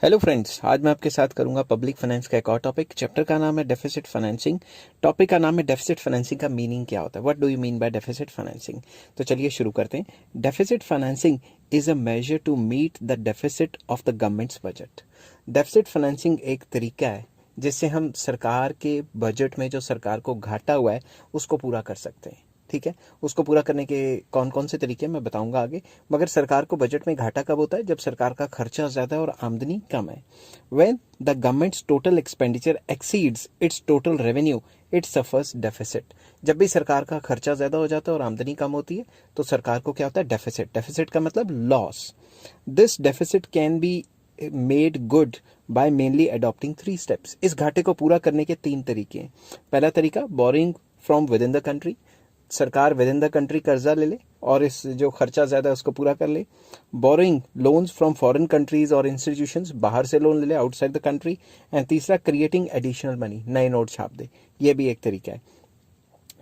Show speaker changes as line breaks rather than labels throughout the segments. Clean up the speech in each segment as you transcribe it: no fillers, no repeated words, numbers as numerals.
Hello friends, आज मैं आपके साथ करूंगा पब्लिक फाइनेंस का एक और टॉपिक। चैप्टर का नाम है डेफिसिट फाइनेंसिंग। टॉपिक का नाम है डेफिसिट फाइनेंसिंग का मीनिंग क्या होता है, what do you mean by deficit financing. तो चलिए शुरू करते हैं। Deficit financing is a measure to meet the deficit of the government's budget. Deficit financing एक तरीका है जिससे हम सरकार के बजट में जो सरकार को घाटा हुआ है उसको पूरा कर सकते हैं। ठीक है, उसको पूरा करने के कौन कौन से तरीके मैं बताऊंगा आगे। मगर सरकार को बजट में घाटा कब होता है? जब सरकार का खर्चा ज्यादा है और आमदनी कम है। When the governments total expenditure exceeds its total revenue it suffers deficit. जब भी सरकार का खर्चा ज्यादा हो जाता है और आमदनी कम होती है तो सरकार को क्या होता है? डेफिसिट। डेफिसिट का मतलब loss. This deficit can be made good by mainly adopting 3 steps. इस घाटे को पूरा करने के 3 तरीके हैं। पहला तरीका, boring from with in the country. सरकार विद इन द कंट्री कर्जा ले ले और इस जो खर्चा ज्यादा है उसको पूरा कर ले। Borrowing loans from foreign countries और इंस्टीट्यूशंस, बाहर से लोन ले ले आउटसाइड द कंट्री। एंड तीसरा, क्रिएटिंग एडिशनल मनी, नए नोट छाप दे। ये भी एक तरीका है।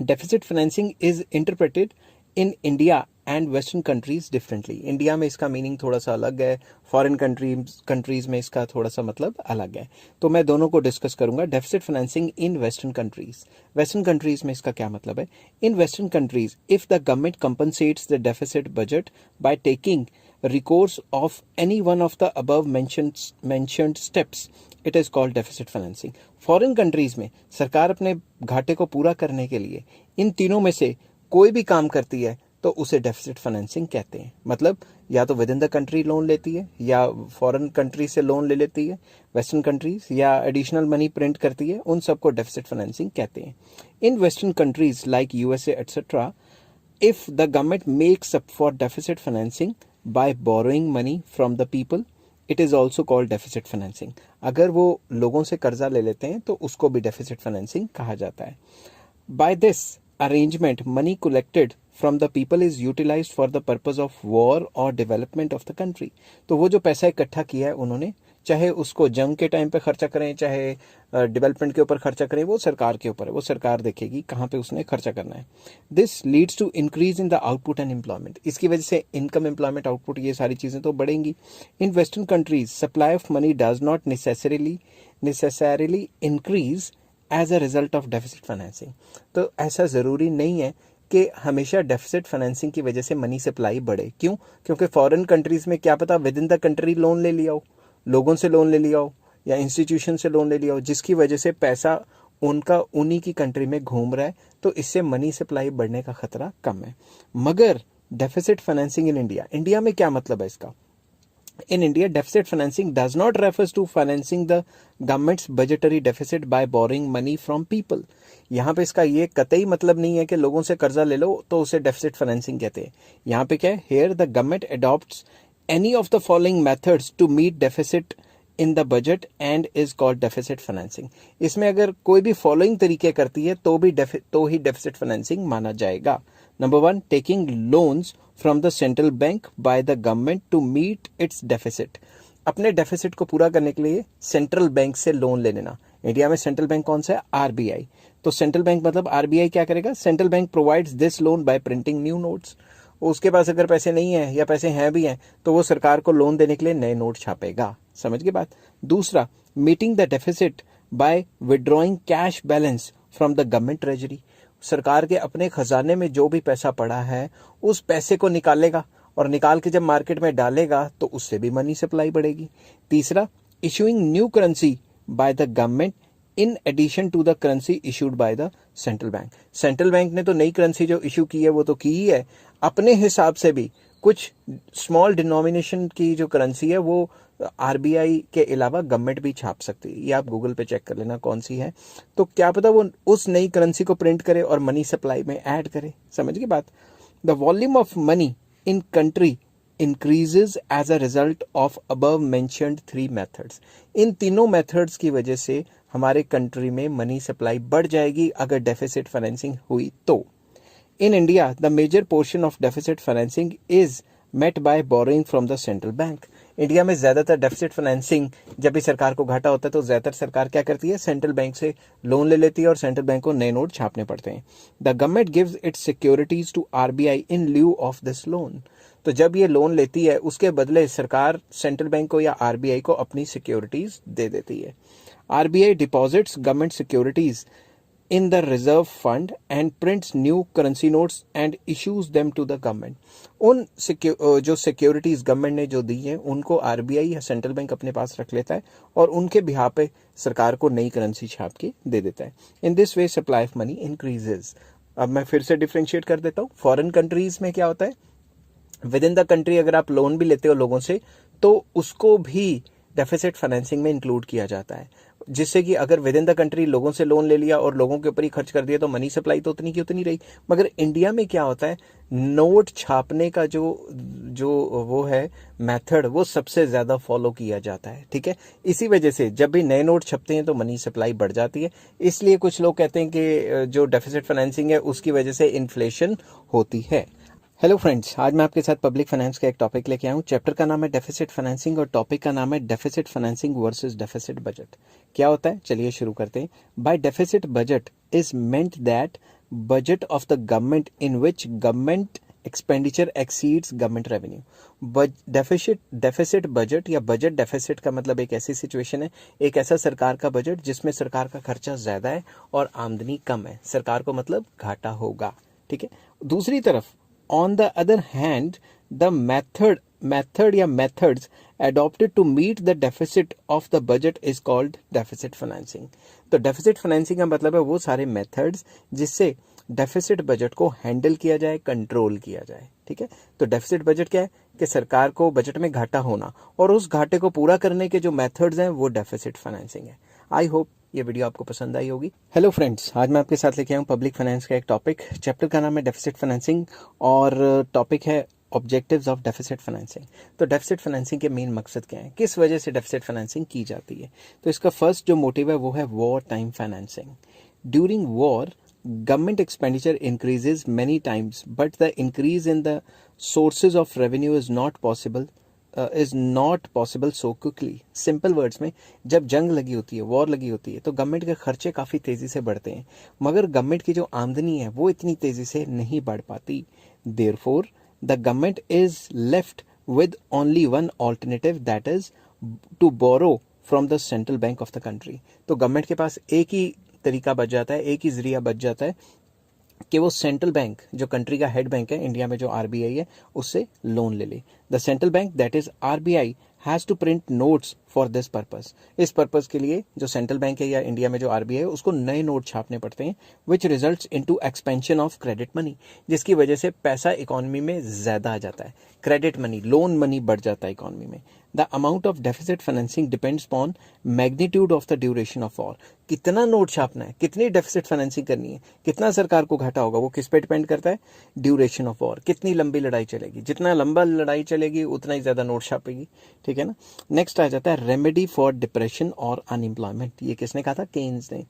Deficit financing is interpreted in India and western countries differently. India में इसका मीनिंग थोड़ा सा अलग है, फॉरेन कंट्रीज में इसका थोड़ा सा मतलब अलग है। तो मैं दोनों को डिस्कस करूंगा। Deficit financing in western countries. Western countries में इसका क्या मतलब है? In western countries if the government compensates the deficit budget by taking recourse of any one of the above mentioned steps, it is called deficit financing. Foreign countries में सरकार अपने घाटे को पूरा करने के लिए इन तीनों में से कोई भी काम करती है तो उसे डेफिसिट फाइनेंसिंग कहते हैं। मतलब या तो with in the country loan लेती है, या फॉरेन कंट्री से लोन ले लेती है वेस्टर्न कंट्रीज, या एडिशनल मनी प्रिंट करती है, उन सबको डेफिसिट फाइनेंसिंग कहते हैं। इन western countries like USA etcetera, if the government makes up for deficit financing by borrowing money from the people, it is also called deficit financing. अगर वो लोगों से कर्जा ले लेते हैं तो उसको भी deficit financing कहा जाता है। By this arrangement, money collected from the people is utilized for the purpose of war or development of the country. तो वो जो पैसा इकट्ठा किया है उन्होंने, चाहे उसको जंग के टाइम पे खर्चा करें, चाहे डेवलपमेंट के ऊपर खर्चा करें, वो सरकार के ऊपर है। वो सरकार देखेगी कहाँ पे उसने खर्चा करना है। This leads to increase in the output and employment. इसकी वजह से इनकम, एम्प्लॉयमेंट, आउटपुट, ये सारी चीजें तो बढ़ेंगी। In western countries supply of money does not necessarily increase as a result of deficit financing. तो ऐसा जरूरी नहीं है कि हमेशा डेफिसिट फाइनेंसिंग की वजह से मनी सप्लाई बढ़े। क्यों? क्योंकि फॉरेन कंट्रीज में क्या पता with in the country loan ले लिया हो, लोगों से लोन ले लिया हो, या इंस्टीट्यूशन से लोन ले लिया हो, जिसकी वजह से पैसा उनका उन्हीं की कंट्री में घूम रहा है, तो इससे मनी सप्लाई बढ़ने का खतरा कम है। मगर deficit financing in India, India में क्या मतलब है इसका? In India, deficit financing does not refers to financing the government's budgetary deficit by borrowing money from people. यहाँ पे इसका ये कतई मतलब नहीं है कि लोगों से कर्जा ले लो तो उसे डेफिसिट फाइनेंसिंग कहते हैं। यहाँ पे क्या है? Here the government adopts any of the following methods to meet deficit in the budget and is called deficit financing. इसमें अगर कोई भी फॉलोइंग तरीके करती है तो ही डेफिसिट फाइनेंसिंग माना जाएगा। Number 1, taking loans from the central bank by the government to meet its deficit. अपने डेफिसिट को पूरा करने के लिए सेंट्रल बैंक से लोन ले लेना। इंडिया में सेंट्रल बैंक कौन सा है? आरबीआई। तो सेंट्रल बैंक मतलब आरबीआई क्या करेगा? Central bank provides this loan by printing new notes. उसके पास अगर पैसे नहीं है या पैसे हैं भी हैं तो वो सरकार को लोन देने के लिए नए नोट छापेगा। समझ गए बात? दूसरा, meeting the deficit by withdrawing cash balance from the government treasury. सरकार के अपने खजाने में जो भी पैसा पड़ा है उस पैसे को निकालेगा और निकाल के जब मार्केट में डालेगा तो उससे भी मनी सप्लाई बढ़ेगी। तीसरा, issuing new currency by the government in addition to the currency issued by the central bank. Central bank ने तो नई करेंसी जो इशू की है वो तो की ही है, अपने हिसाब से भी कुछ स्मॉल डिनोमिनेशन की जो करेंसी है वो आरबीआई के अलावा गवर्नमेंट भी छाप सकती है। ये आप गूगल पे चेक कर लेना कौन सी है, तो क्या पता वो उस नई करेंसी को प्रिंट करे और मनी सप्लाई में ऐड करे। समझ गए बात? The volume of money in country increases as a result of above mentioned 3 methods. इन तीनों मेथड्स की वजह से हमारे कंट्री में मनी सप्लाई बढ़ जाएगी अगर डेफिसिट फाइनेंसिंग हुई तो। In India, the major portion of deficit financing is met by borrowing from the central bank. India में ज्यादातर डेफिसिट फाइनेंसिंग जब भी सरकार को घाटा होता है तो ज्यादातर सरकार क्या करती है? सेंट्रल बैंक से लोन ले लेती है और सेंट्रल बैंक को नए नोट छापने पड़ते हैं। The government gives its securities to RBI in lieu of this loan. तो तो जब ये लोन लेती है उसके बदले सरकार सेंट्रल बैंक को या आरबीआई को अपनी सिक्योरिटीज दे देती है। RBI deposits government securities in the reserve fund and prints new currency notes and issues them to the government। उन जो सिक्योरिटीज गवर्नमेंट ने जो दी हैं उनको आरबीआई या सेंट्रल बैंक अपने पास रख लेता है और उनके बिहाफ पे सरकार को नई करेंसी छाप के दे देता है। In this way supply of money increases. अब मैं फिर से डिफरेंशिएट कर देता हूँ। फॉरेन कंट्रीज में क्या होता है, विद इन द कंट्री अगर आप लोन भी लेते हो लोगों से तो उसको भी डेफिसिट फाइनेंसिंग में इंक्लूड किया जाता है, जिससे कि अगर विद इन द कंट्री लोगों से लोन ले लिया और लोगों के ऊपर ही खर्च कर दिया तो मनी सप्लाई तो उतनी की उतनी रही। मगर इंडिया में क्या होता है, नोट छापने का जो वो है मेथड वो सबसे ज्यादा फॉलो किया जाता है। ठीक है, इसी वजह से जब भी नए नोट छपते हैं तो मनी सप्लाई बढ़ जाती है। इसलिए कुछ लोग कहते हैं कि जो डेफिसिट फाइनेंसिंग है उसकी वजह से इन्फ्लेशन होती है। हेलो फ्रेंड्स, आज मैं आपके साथ पब्लिक फाइनेंस का एक टॉपिक लेके आया हूँ। चैप्टर का नाम है डेफिसिट फाइनेंसिंग और टॉपिक का नाम है deficit financing versus deficit budget. क्या होता है, चलिए शुरू करते हैं। By deficit budget is meant that budget of the government in which government expenditure exceeds government revenue. Deficit budget या बजट डेफिसिट का मतलब एक ऐसी सिचुएशन है, एक ऐसा सरकार का बजट जिसमें सरकार का खर्चा ज्यादा है और आमदनी कम है। सरकार को मतलब घाटा होगा। ठीक है, दूसरी तरफ on the other hand, the method या methods adopted to meet the deficit of the budget is called deficit financing। तो deficit financing का मतलब है वो सारे methods जिससे डेफिसिट बजट को हैंडल किया जाए, कंट्रोल किया जाए। ठीक है, तो डेफिसिट बजट क्या है कि सरकार को बजट में घाटा होना और उस घाटे को पूरा करने के जो मेथड्स हैं वो डेफिसिट फाइनेंसिंग है। आई होप ये वीडियो आपको पसंद आई होगी। हेलो फ्रेंड्स, आज मैं आपके साथ लेके आया हूँ पब्लिक फाइनेंस का एक टॉपिक। चैप्टर का नाम है डेफिसिट फाइनेंसिंग और टॉपिक है ऑब्जेक्टिव्स ऑफ डेफिसिट फाइनेंसिंग। तो डेफिसिट फाइनेंसिंग के मेन मकसद क्या है, किस वजह से डेफिसिट फाइनेंसिंग की जाती है। तो इसका फर्स्ट जो मोटिव है वो है war time financing. During war government expenditure increases many times but the increase in the sources of revenue is not possible so quickly। Simple words में, जब जंग लगी होती है, वॉर लगी होती है तो गवर्नमेंट के खर्चे काफी तेजी से बढ़ते हैं, मगर गवर्नमेंट की जो आमदनी है वो इतनी तेजी से नहीं बढ़ पाती। Therefore the government is left with only one alternative that is to borrow from the central bank of the country. तो गवर्नमेंट के पास एक ही तरीका बच जाता है, एक ही जरिया बच जाता है कि वो सेंट्रल बैंक जो कंट्री का हेड बैंक है इंडिया में जो आरबीआई है उससे लोन ले ले। The central bank that is RBI has to print notes for this purpose. इस पर्पस के लिए जो सेंट्रल बैंक है या इंडिया में जो आरबीआई है उसको नए नोट छापने पड़ते हैं, which results into expansion of credit money, जिसकी वजह से पैसा इकोनॉमी में ज्यादा आ जाता है, क्रेडिट मनी, लोन मनी बढ़ जाता है इकोनॉमी में। The amount of deficit financing depends upon magnitude of the duration of war. कितना नोट छापना है, कितनी डेफिसिट फाइनेंसिंग करनी है, कितना सरकार को घाटा होगा, वो किस पे डिपेंड करता है, ड्यूरेशन ऑफ वॉर, कितनी लंबी लड़ाई चलेगी। जितना लंबा लड़ाई चलेगी उतना ही ज्यादा नोट छापेगी। ठीक है ना। नेक्स्ट आ जाता है रेमेडी फॉर डिप्रेशन और अनएम्प्लॉयमेंट। ये किसने कहा था, केन्स ने।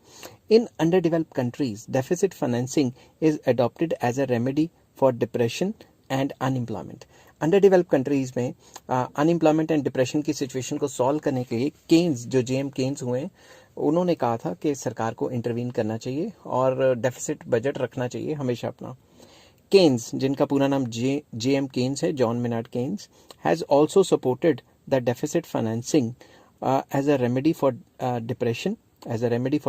In under developed countries deficit financing is adopted as a remedy for depression and unemployment. Under develop countries में अनएम्प्लॉयमेंट एंड डिप्रेशन की सिचुएशन को सॉल्व करने के लिए केन्स, जो जेएम केन्स हुए, उन्होंने कहा था कि सरकार को इंटरवीन करना चाहिए और डेफिसिट बजट रखना चाहिए हमेशा अपना। केन्स, जिनका पूरा नाम जेएम केन्स है, John Maynard Keynes, has also supported the deficit financing as a remedy for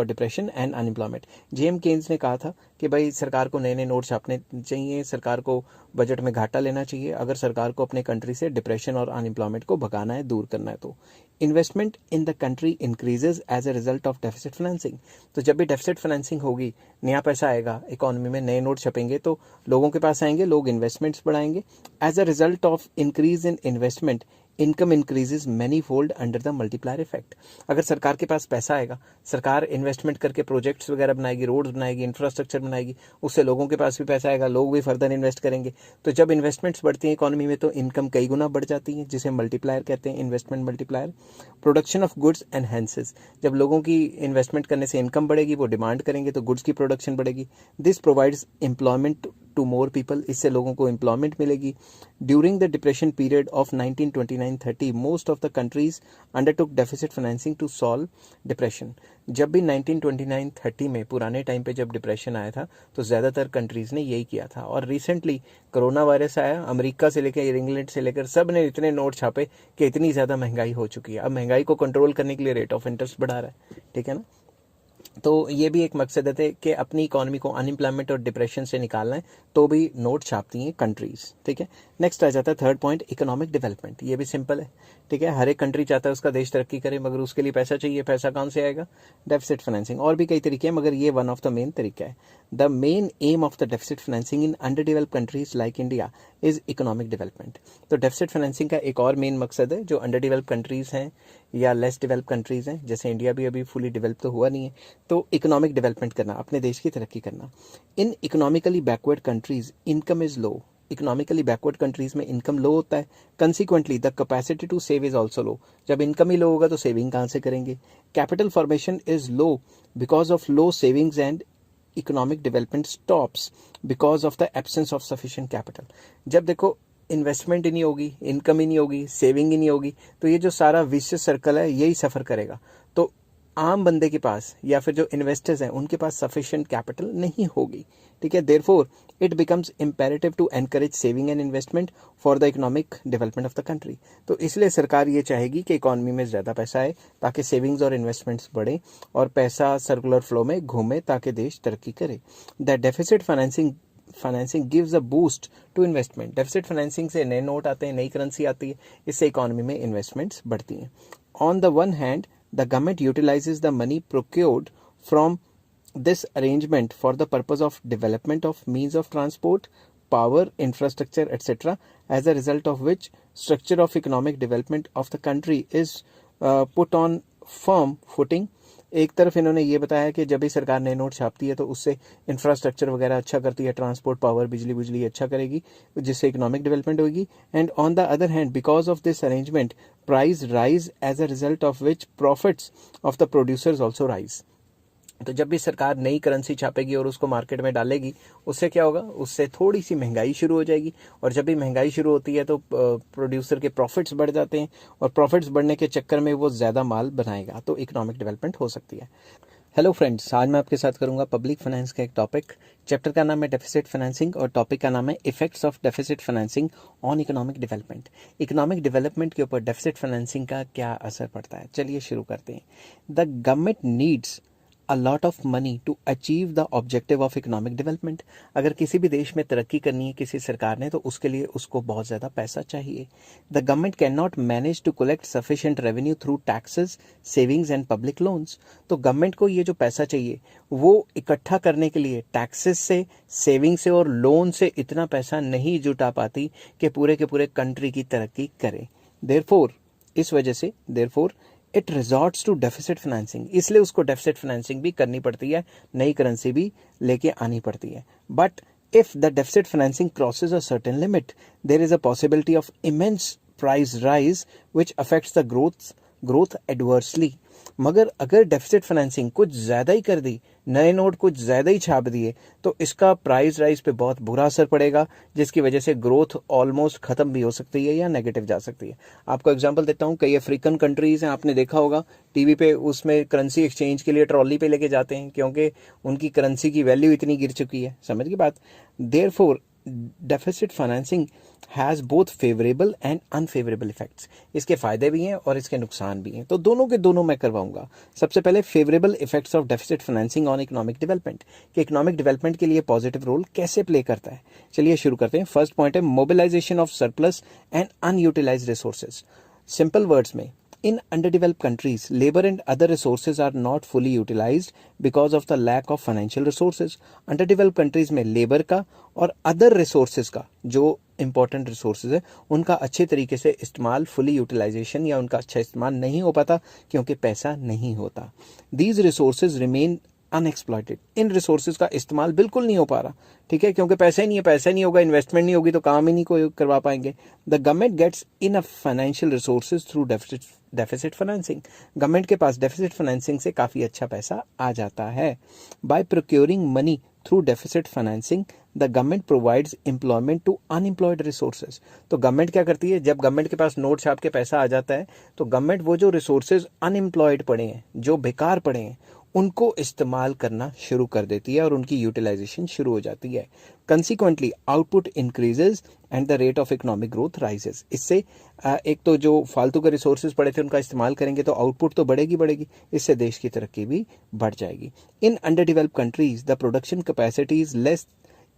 depression and unemployment. J M Keynes ने कहा था कि भाई सरकार को नए नए नोट छापने चाहिए, सरकार को बजट में घाटा लेना चाहिए अगर सरकार को अपने कंट्री से डिप्रेशन और अनएम्प्लॉयमेंट को भगाना है, दूर करना है। तो investment in the country increases as a result of deficit financing. तो जब भी डेफिसिट फाइनेंसिंग होगी, नया पैसा आएगा इकोनॉमी में, नए नोट छपेंगे तो लोगों के पास आएंगे, लोग इन्वेस्टमेंट्स बढ़ाएंगे। As a result of increase in investment income increases many fold under the multiplier effect. अगर सरकार के पास पैसा आएगा, सरकार इन्वेस्टमेंट करके प्रोजेक्ट्स वगैरह बनाएगी, रोड्स बनाएगी, इंफ्रास्ट्रक्चर बनाएगी, उससे लोगों के पास भी पैसा आएगा, लोग भी फर्दर इन्वेस्ट करेंगे। तो जब इन्वेस्टमेंट्स बढ़ती हैं इकोनॉमी में तो इनकम कई गुना बढ़ जाती है, जिसे मल्टीप्लायर कहते हैं, investment multiplier. Production of goods enhances, जब लोगों की इन्वेस्टमेंट करने से इनकम बढ़ेगी, वो डिमांड करेंगे तो गुड्स की प्रोडक्शन बढ़ेगी। This provides employment to more people, इससे लोगों को एम्प्लॉयमेंट मिलेगी। During the depression period of 1929-30 most of the countries undertook deficit financing to solve depression. जब भी 1929-30 में पुराने टाइम पे जब डिप्रेशन आया था तो ज़्यादातर कंट्रीज़ ने यही किया था। और रिसेंटली कोरोना वायरस आया, अमेरिका से लेकर इंग्लैंड से लेकर सब ने इतने नोट छापे कि इतनी ज़्यादा महंगाई हो चुकी है। अब महंगाई को कंट्रोल करने के लिए रेट ऑफ इंटरेस्ट बढ़ा रहा है, ठीक है ना। तो ये भी एक मकसद है कि अपनी इकोनॉमी को अनएम्प्लॉयमेंट और डिप्रेशन से निकालना है, तो भी नोट छापती हैं कंट्रीज, ठीक है। नेक्स्ट आ जाता है थर्ड पॉइंट, इकोनॉमिक डेवलपमेंट। ये भी सिंपल है, ठीक है। हर एक कंट्री चाहता है उसका देश तरक्की करे, मगर उसके लिए पैसा चाहिए। पैसा कहाँ से आएगा? Deficit financing. और भी कई तरीके हैं, मगर ये वन ऑफ द मेन तरीका है। The main M of the deficit financing in under developed countries like India is economic development. तो डेफिसिट फाइनेंसिंग का एक और मेन मकसद है, जो अंडर डेवलप्ड कंट्रीज हैं या लेस डेवलप कंट्रीज हैं, जैसे इंडिया भी अभी फुली डेवलप तो हुआ नहीं है, तो इकोनॉमिक डेवलपमेंट करना, अपने देश की तरक्की करना। In economically backward countries income is low. Economically backward countries में इनकम लो होता है, consequently the capacity to save is also low. जब इनकम ही लो होगा तो सेविंग कहाँ से करेंगे? Capital formation is low because of low savings and economic development stops because of the absence of sufficient capital. जब देखो इन्वेस्टमेंट ही नहीं होगी, इनकम ही नहीं होगी, सेविंग ही नहीं होगी, तो ये जो सारा विशियस सर्कल है यही सफ़र करेगा। तो आम बंदे के पास या फिर जो इन्वेस्टर्स हैं उनके पास सफिशिएंट कैपिटल नहीं होगी, ठीक है। Therefore it becomes imperative to encourage saving and investment for the economic development of the country. तो इसलिए सरकार ये चाहेगी कि इकोनॉमी में ज़्यादा पैसा आए ताकि सेविंग्स और इन्वेस्टमेंट्स बढ़े और पैसा सर्कुलर फ्लो में घूमे ताकि देश तरक्की करे। The deficit financing gives a boost to investment. Deficit financing से नए नोट आते हैं, नई करेंसी आती है, इससे इकोनॉमी में इन्वेस्टमेंट्स बढ़ती हैं। On the one hand the government utilizes the money procured from this arrangement for the purpose of development of means of transport, power, infrastructure, etc. as a result of which structure of economic development of the country is put on firm footing। एक तरफ इन्होंने ये बताया कि जब भी सरकार नए नोट छापती है तो उससे इंफ्रास्ट्रक्चर वगैरह अच्छा करती है, ट्रांसपोर्ट, पावर, बिजली अच्छा करेगी, जिससे इकोनॉमिक डेवलपमेंट होगी। And on the other hand because of this arrangement price rise as a result of which profits of the producers also rise. तो जब भी सरकार नई करेंसी छापेगी और उसको मार्केट में डालेगी, उससे क्या होगा? उससे थोड़ी सी महंगाई शुरू हो जाएगी, और जब भी महंगाई शुरू होती है तो प्रोड्यूसर के प्रॉफिट्स बढ़ जाते हैं, और प्रॉफिट्स बढ़ने के चक्कर में वो ज़्यादा माल बनाएगा, तो इकोनॉमिक डेवलपमेंट हो सकती है। हेलो फ्रेंड्स, आज मैं आपके साथ करूंगा पब्लिक फाइनेंस का एक टॉपिक। चैप्टर का नाम है डेफिसिट फाइनेंसिंग और टॉपिक का नाम है effects of deficit financing on economic development. Economic development के ऊपर डेफिसिट फाइनेंसिंग का क्या असर पड़ता है, चलिए शुरू करते हैं। The government needs a lot of money to achieve the objective of economic development। अगर किसी भी देश में तरक्की करनी है किसी सरकार ने, तो उसके लिए उसको बहुत ज़्यादा पैसा चाहिए। The government cannot manage to collect sufficient revenue through taxes, savings and public loans। तो गवर्नमेंट को ये जो पैसा चाहिए वो इकट्ठा करने के लिए टैक्सेस से, सेविंग से और लोन से इतना पैसा नहीं जुटा पाती कि पूरे के पूरे कंट्री की तरक्की करे। देयरफॉर इस वजह से it resorts to deficit financing, इसलिए उसको डेफिसिट फाइनेंसिंग भी करनी पड़ती है, नई करेंसी भी लेके आनी पड़ती है। But if the deficit financing crosses a certain limit there is a possibility of immense price rise which affects the growth adversely. मगर अगर डेफिसिट फाइनेंसिंग कुछ ज़्यादा ही कर दी, नए नोट कुछ ज़्यादा ही छाप दिए, तो इसका प्राइस राइज पे बहुत बुरा असर पड़ेगा, जिसकी वजह से ग्रोथ ऑलमोस्ट ख़त्म भी हो सकती है या नेगेटिव जा सकती है। आपको एग्जांपल देता हूँ, कई अफ्रीकन कंट्रीज़ हैं, आपने देखा होगा टीवी पे, उसमें करेंसी एक्सचेंज के लिए ट्रॉली पे लेके जाते हैं, क्योंकि उनकी करेंसी की वैल्यू इतनी गिर चुकी है। समझ की बात? Therefore deficit financing has both favourable and unfavourable effects. इसके फ़ायदे भी हैं और इसके नुकसान भी हैं, तो दोनों के दोनों मैं करवाऊंगा। सबसे पहले favourable effects of deficit financing on economic development, कि इकोनॉमिक डेवलपमेंट के लिए पॉजिटिव रोल कैसे प्ले करता है। चलिए शुरू करते हैं। फर्स्ट पॉइंट है mobilization of surplus and unutilized resources. Simple words में, in underdeveloped countries, labor and other resources are not fully utilized because of the lack of financial resources। underdeveloped countries में labor का और other resources का, जो important resources है, उनका अच्छे तरीके से इस्तेमाल, fully utilization या उनका अच्छा इस्तेमाल नहीं हो पाता क्योंकि पैसा नहीं होता। These resources remain unexploited. इन रिसोर्सेज का इस्तेमाल बिल्कुल नहीं हो पा रहा, ठीक है, क्योंकि पैसा ही नहीं है, पैसा नहीं होगा, इन्वेस्टमेंट नहीं होगी तो काम ही नहीं कोई करवा पाएंगे। The government gets enough financial resources through deficit financing. Government के पास डेफिसिट फाइनेंसिंग से काफ़ी अच्छा पैसा आ जाता है। By procuring money through deficit financing the government provides employment to unemployed resources. तो गवर्नमेंट क्या करती है, जब गवर्नमेंट के पास नोट छाप के पैसा आ जाता है तो गवर्नमेंट वो जो रिसोर्सेज अनएम्प्लॉयड पड़े हैं, जो बेकार पड़े हैं, उनको इस्तेमाल करना शुरू कर देती है और उनकी यूटिलाइजेशन शुरू हो जाती है। Consequently output increases and the rate of economic growth rises. इससे एक तो जो फालतू के रिसोर्सेज पड़े थे उनका इस्तेमाल करेंगे तो आउटपुट तो बढ़ेगी, इससे देश की तरक्की भी बढ़ जाएगी। In under developed countries the production capacity is less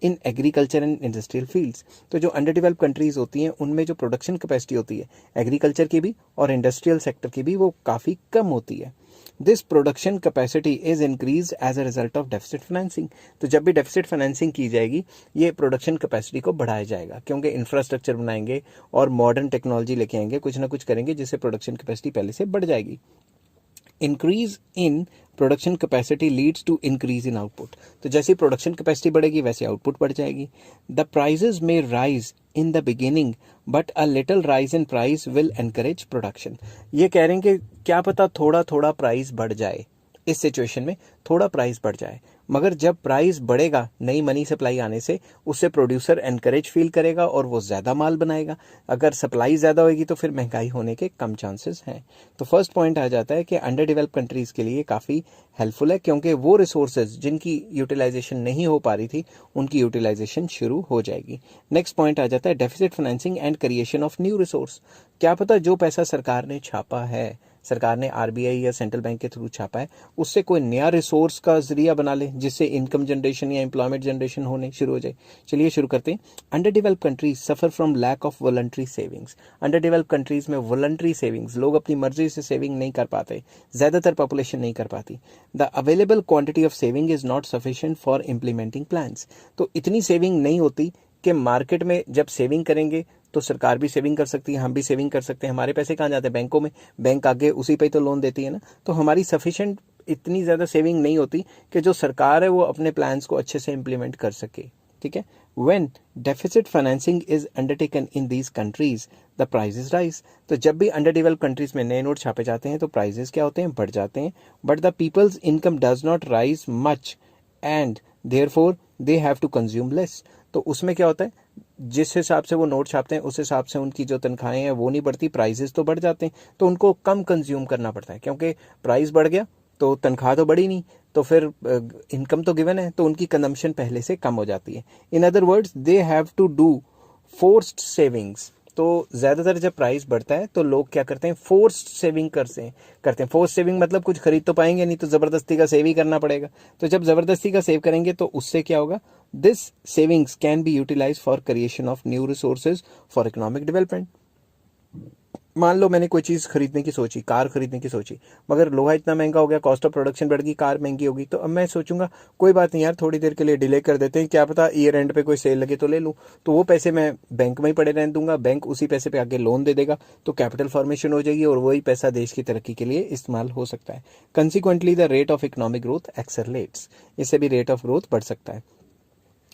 in agriculture and industrial fields. तो जो अंडर डेवलप कंट्रीज होती हैं उनमें जो प्रोडक्शन कैपेसिटी होती है एग्रीकल्चर की भी और इंडस्ट्रियल सेक्टर की भी, वो काफ़ी कम होती है। This production capacity is increase as a result of deficit financing. तो जब भी डेफिसिट फाइनेंसिंग की जाएगी ये प्रोडक्शन कैपेसिटी को बढ़ाया जाएगा, क्योंकि इंफ्रास्ट्रक्चर बनाएंगे और मॉडर्न टेक्नोलॉजी लेके आएंगे, कुछ ना कुछ करेंगे जिससे प्रोडक्शन कैपेसिटी पहले से बढ़ जाएगी। Increase in production capacity leads to increase in output. तो जैसी प्रोडक्शन कैपेसिटी बढ़ेगी वैसे आउटपुट बढ़ जाएगी। द प्राइजेज में rise in the beginning but a little rise in price will encourage production. ये कह रहे हैं कि क्या पता थोड़ा थोड़ा प्राइस बढ़ जाए, इस सिचुएशन में थोड़ा प्राइस बढ़ जाए, मगर जब प्राइस बढ़ेगा नई मनी सप्लाई आने से उससे प्रोड्यूसर एनकरेज फील करेगा और वो ज़्यादा माल बनाएगा। अगर सप्लाई ज़्यादा होगी तो फिर महंगाई होने के कम चांसेस हैं। तो फर्स्ट पॉइंट आ जाता है कि अंडर डेवलप कंट्रीज़ के लिए काफ़ी हेल्पफुल है, क्योंकि वो रिसोर्सेज जिनकी यूटिलाइजेशन नहीं हो पा रही थी उनकी यूटिलाइजेशन शुरू हो जाएगी। नेक्स्ट पॉइंट आ जाता है deficit financing and creation of new resource. क्या पता जो पैसा सरकार ने छापा है, सरकार ने आरबीआई या सेंट्रल बैंक के थ्रू छापा है, उससे कोई नया रिसोर्स का जरिया बना ले जिससे इनकम जनरेशन या एम्प्लॉयमेंट जनरेशन होने शुरू हो जाए। चलिए शुरू करते हैं। Under develop countries suffer from lack of voluntary savings. Under develop countries में वॉलंटरी सेविंग्स, लोग अपनी मर्जी से सेविंग नहीं कर पाते, ज्यादातर पॉपुलेशन नहीं कर पाती। The available quantity of saving is not sufficient for implementing plans. तो इतनी सेविंग नहीं होती कि मार्केट में जब सेविंग करेंगे तो सरकार भी सेविंग कर सकती है, हम भी सेविंग कर सकते हैं। हमारे पैसे कहाँ जाते हैं? बैंकों में। बैंक आगे उसी पे तो लोन देती है ना। तो हमारी सफिशिएंट इतनी ज़्यादा सेविंग नहीं होती कि जो सरकार है वो अपने प्लान्स को अच्छे से इम्प्लीमेंट कर सके। ठीक है। When deficit financing is undertaken in these countries the prices rise. तो जब भी अंडर डेवलप कंट्रीज में नए नोट छापे जाते हैं तो प्राइजेस क्या होते हैं? बढ़ जाते हैं। But the people's income does not rise much and therefore they have to consume less. तो उसमें क्या होता है, जिस हिसाब से वो नोट छापते हैं उस हिसाब से उनकी जो तनख्वाहें हैं वो नहीं बढ़ती, प्राइसेस तो बढ़ जाते हैं, तो उनको कम कंज्यूम करना पड़ता है, क्योंकि प्राइस बढ़ गया तो तनख्वाह तो बढ़ी नहीं, तो फिर इनकम तो गिवन है तो उनकी कंजम्पशन पहले से कम हो जाती है। In other words they have to do forced savings. तो ज़्यादातर जब प्राइस बढ़ता है तो लोग क्या करते हैं? फोर्स्ड सेविंग करते हैं। फोर्स्ड सेविंग मतलब कुछ खरीद तो पाएंगे नहीं, तो ज़बरदस्ती का सेव ही करना पड़ेगा। तो जब ज़बरदस्ती का सेव करेंगे तो उससे क्या होगा? This savings can be utilize for creation of new resources for economic development. मान लो मैंने कोई चीज़ खरीदने की सोची, कार खरीदने की सोची, मगर लोहा इतना महंगा हो गया, कॉस्ट ऑफ प्रोडक्शन बढ़ गई, कार महंगी होगी, तो अब मैं सोचूंगा कोई बात नहीं यार, थोड़ी देर के लिए डिले कर देते हैं, क्या पता ईयर एंड पे कोई सेल लगे तो ले लूँ। तो वो पैसे मैं बैंक में ही पड़े रहने दूंगा, बैंक उसी पैसे पे आगे लोन दे देगा, तो कैपिटल फॉर्मेशन हो जाएगी और वही पैसा देश की तरक्की के लिए इस्तेमाल हो सकता है। Consequently the rate of economic growth accelerates. इससे भी रेट ऑफ ग्रोथ बढ़ सकता है।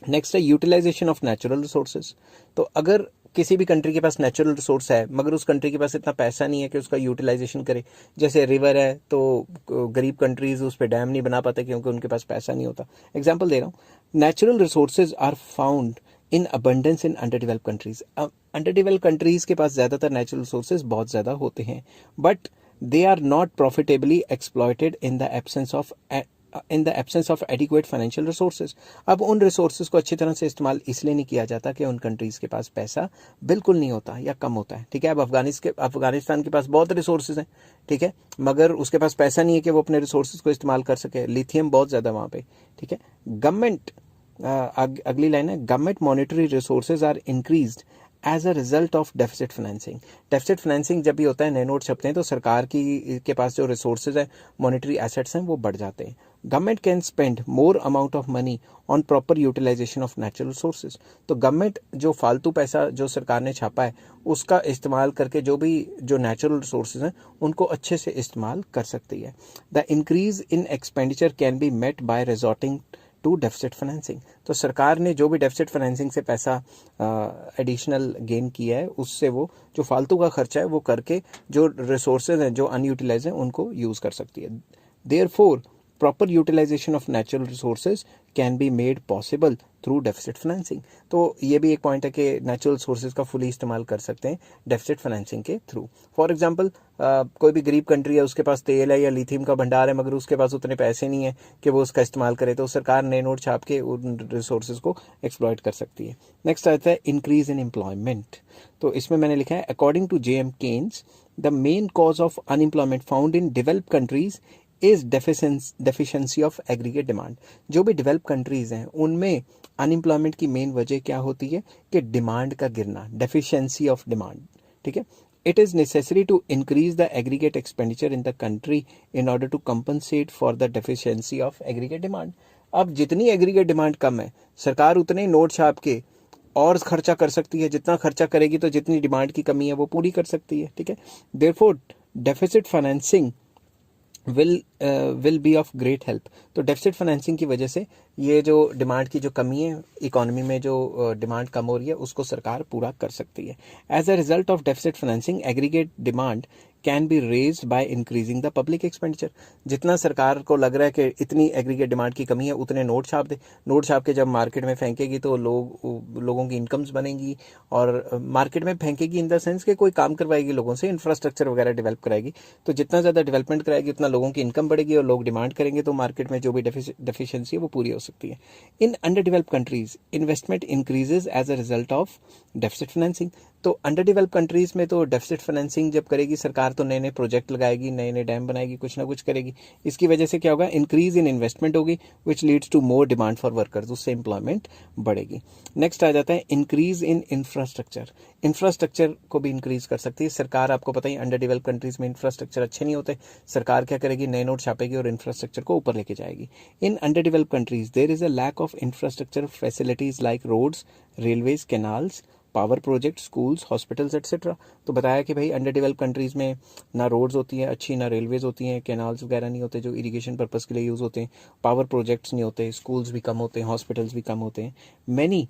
नेक्स्ट है यूटिलाइजेशन ऑफ नेचुरल रिसोर्सेज। तो अगर किसी भी कंट्री के पास नेचुरल रिसोर्स है मगर उस कंट्री के पास इतना पैसा नहीं है कि उसका यूटिलाइजेशन करे, जैसे रिवर है तो गरीब कंट्रीज उस पर डैम नहीं बना पाते क्योंकि उनके पास पैसा नहीं होता। एग्जाम्पल दे रहा हूँ, natural resources are found in abundance in under develop countries. Under develop countries के पास ज़्यादातर नेचुरल रिसोर्सेज बहुत ज़्यादा होते हैं, but they are not profitably exploited in the absence of adequate financial resources. अब उन रिसोर्सेज को अच्छी तरह से इस्तेमाल इसलिए नहीं किया जाता कि उन कंट्रीज़ के पास पैसा बिल्कुल नहीं होता या कम होता है। ठीक है। अब अफगानिस्तान के पास बहुत रिसोर्सेज हैं, ठीक है, मगर उसके पास पैसा नहीं है कि वो अपने रिसोर्सेज को इस्तेमाल कर सके। लिथियम बहुत ज़्यादा वहाँ पे। ठीक है। गवर्नमेंट, अगली लाइन है, government monetary resources are increased as a result of deficit financing. Deficit financing जब भी होता है, नए नोट छपते हैं, तो सरकार के पास जो रिसोर्सेज है, मॉनेटरी एसेट्स हैं, वो बढ़ जाते हैं। Government can spend more amount of money on proper utilization of natural resources. तो गवर्नमेंट जो फालतू पैसा जो सरकार ने छापा है उसका इस्तेमाल करके जो नेचुरल रिसोर्सेज हैं उनको अच्छे से इस्तेमाल कर सकती है। The increase in expenditure can be met by resorting to deficit financing. तो सरकार ने जो भी डेफिसिट फाइनेंसिंग से पैसा एडिशनल गेन किया है उससे वो जो फालतू का खर्चा है वो करके जो रिसोर्सेज हैं जो अनयूटिलाइज हैं उनको यूज़ कर सकती है। Therefore proper utilization of natural resources can be made possible through deficit financing. तो ये भी एक पॉइंट है कि नेचुरल सोर्सेज का फुली इस्तेमाल कर सकते हैं डेफिसिट फाइनेंसिंग के थ्रू। फॉर एग्जांपल कोई भी गरीब कंट्री है, उसके पास तेल है या लिथियम का भंडार है, मगर उसके पास उतने पैसे नहीं है कि वो उसका इस्तेमाल करे, तो सरकार नए नोट छाप के उन रिसोर्सेज को एक्सप्लॉइट कर सकती है। नेक्स्ट आता है इंक्रीज इन एम्प्लॉयमेंट। तो इसमें मैंने लिखा है according to J M Keynes the main cause of unemployment found in developed countries is deficiency of aggregate demand. जो भी डेवलप कंट्रीज हैं उनमें अनएम्प्लॉयमेंट की मेन वजह क्या होती है कि डिमांड का गिरना, डेफिशिएंसी ऑफ डिमांड। ठीक है, it is necessary to increase the aggregate expenditure in the country in order to compensate for the deficiency of aggregate demand. अब जितनी एग्रीगेट डिमांड कम है, सरकार उतने नोट छाप के और खर्चा कर सकती है। जितना खर्चा करेगी तो जितनी डिमांड की कमी है वो पूरी कर सकती है। ठीक है, therefore deficit financing will be of great help. तो डेफिसिट फाइनेंसिंग की वजह से ये जो डिमांड की जो कमी है इकोनॉमी में, जो डिमांड कम हो रही है, उसको सरकार पूरा कर सकती है। As a result of deficit financing aggregate demand can be raised by increasing the public expenditure. जितना सरकार को लग रहा है कि इतनी एग्रीगेट डिमांड की कमी है, उतने नोट छाप दे। नोट छाप के जब मार्केट में फेंकेगी तो लोगों की इनकम्स बनेंगी, और मार्केट में फेंकेगी इन द सेंस कि कोई काम करवाएगी लोगों से, इंफ्रास्ट्रक्चर वगैरह डेवलप कराएगी। तो जितना ज़्यादा डेवलपमेंट कराएगी उतना लोगों की इनकम बढ़ेगी और लोग डिमांड करेंगे, तो मार्केट में जो भी डेफिशिएंसी है वो पूरी हो सकती है। In under developed countries investment increases as a result of deficit financing. तो अंडर डेवलप कंट्रीज में तो डेफिसिट फाइनेंसिंग जब करेगी सरकार, तो नए नए प्रोजेक्ट लगाएगी, नए नए डैम बनाएगी, कुछ ना कुछ करेगी। इसकी वजह से क्या होगा, इंक्रीज इन इन्वेस्टमेंट होगी which leads to more demand for workers, उससे एम्प्लॉयमेंट बढ़ेगी। नेक्स्ट आ जाता है इंक्रीज इन इंफ्रास्ट्रक्चर। इंफ्रास्ट्रक्चर को भी इंक्रीज कर सकती है सरकार। आपको पता ही अंडर डेवलप कंट्रीज में इंफ्रास्ट्रक्चर अच्छे नहीं होते, सरकार क्या करेगी, नए नोट छापेगी और इंफ्रास्ट्रक्चर को ऊपर लेके जाएगी। In under develop countries there is a lack of infrastructure facilities like roads, railways, canals, power project, schools, hospitals etcetera. तो बताया कि भाई अंडर डेवलप कंट्रीज में ना रोड्स होती हैं अच्छी, ना रेलवेज होती हैं, कैनाल्स वगैरह नहीं होते जो इरिगेशन पर्पस के लिए यूज़ होते हैं, पावर प्रोजेक्ट्स नहीं होते, स्कूल्स भी कम होते हैं, हॉस्पिटल्स भी कम होते हैं।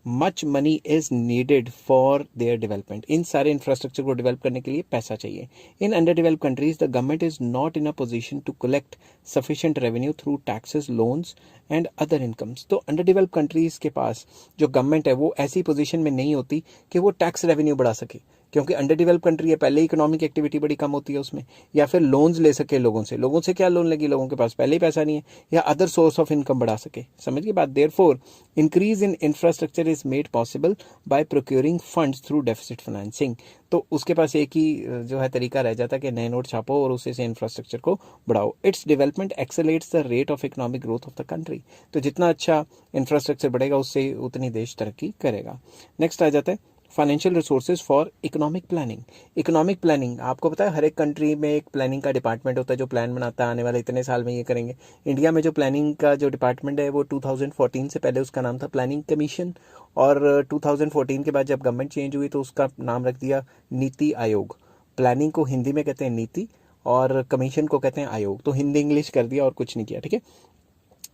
Much money is needed for their development. इन सारे इंफ्रास्ट्रक्चर को डेवलप करने के लिए पैसा चाहिए। In under develop countries the government is not in a position to collect sufficient revenue through taxes, loans and other incomes. तो अंडर डेवलप कंट्रीज के पास जो गवर्नमेंट है वो ऐसी पोजीशन में नहीं होती कि वो टैक्स रेवेन्यू बढ़ा सके, क्योंकि अंडर डेवलप कंट्री है, पहले इकोनॉमिक एक्टिविटी बड़ी कम होती है उसमें, या फिर लोन्स ले सके लोगों से क्या लोन लेगी, लोगों के पास पहले ही पैसा नहीं है, या अदर सोर्स ऑफ इनकम बढ़ा सके। समझ गए बात। Therefore increase in infrastructure is made possible by procuring funds through deficit financing. तो उसके पास एक ही जो है तरीका रह जाता है कि नए नोट छापो और उसे से इंफ्रास्ट्रक्चर को बढ़ाओ। Its development accelerates the rate of economic growth of the country. तो जितना अच्छा इंफ्रास्ट्रक्चर बढ़ेगा उससे उतनी देश तरक्की करेगा। नेक्स्ट आ जाता है financial resources for economic planning. Economic planning, आपको पता है हर एक कंट्री में एक प्लानिंग का डिपार्टमेंट होता है जो प्लान बनाता है आने वाले इतने साल में ये करेंगे। इंडिया में जो प्लानिंग का जो डिपार्टमेंट है वो 2014 से पहले उसका नाम था प्लानिंग कमीशन, और 2014 के बाद जब गवर्नमेंट चेंज हुई तो उसका नाम रख दिया नीति आयोग। प्लानिंग को हिंदी में कहते हैं नीति और कमीशन को कहते हैं आयोग। तो हिंदी इंग्लिश कर दिया और कुछ नहीं किया। ठीक है,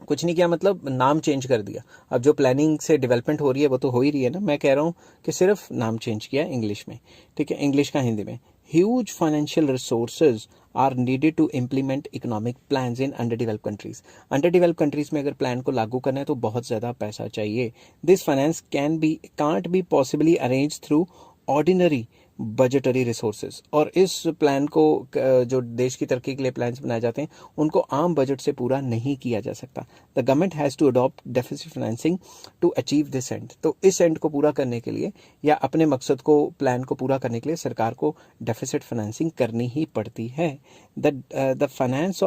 कुछ नहीं किया मतलब नाम चेंज कर दिया। अब जो प्लानिंग से डेवलपमेंट हो रही है वो तो हो ही रही है ना, मैं कह रहा हूँ कि सिर्फ नाम चेंज किया इंग्लिश में। ठीक है, इंग्लिश का हिंदी में। Huge financial resources are needed to implement economic plans in under develop countries. Under develop countries में अगर प्लान को लागू करना है तो बहुत ज़्यादा पैसा चाहिए। This finance can't be possibly arrange through ordinary budgetary resources. और इस प्लान को जो देश की तरक्की के लिए प्लान्स बनाए जाते हैं उनको आम बजट से पूरा नहीं किया जा सकता। The government has to adopt deficit financing to achieve this end. तो इस एंड को पूरा करने के लिए या अपने मकसद को, प्लान को पूरा करने के लिए सरकार को डेफिसिट फाइनेंसिंग करनी ही पड़ती है। The finance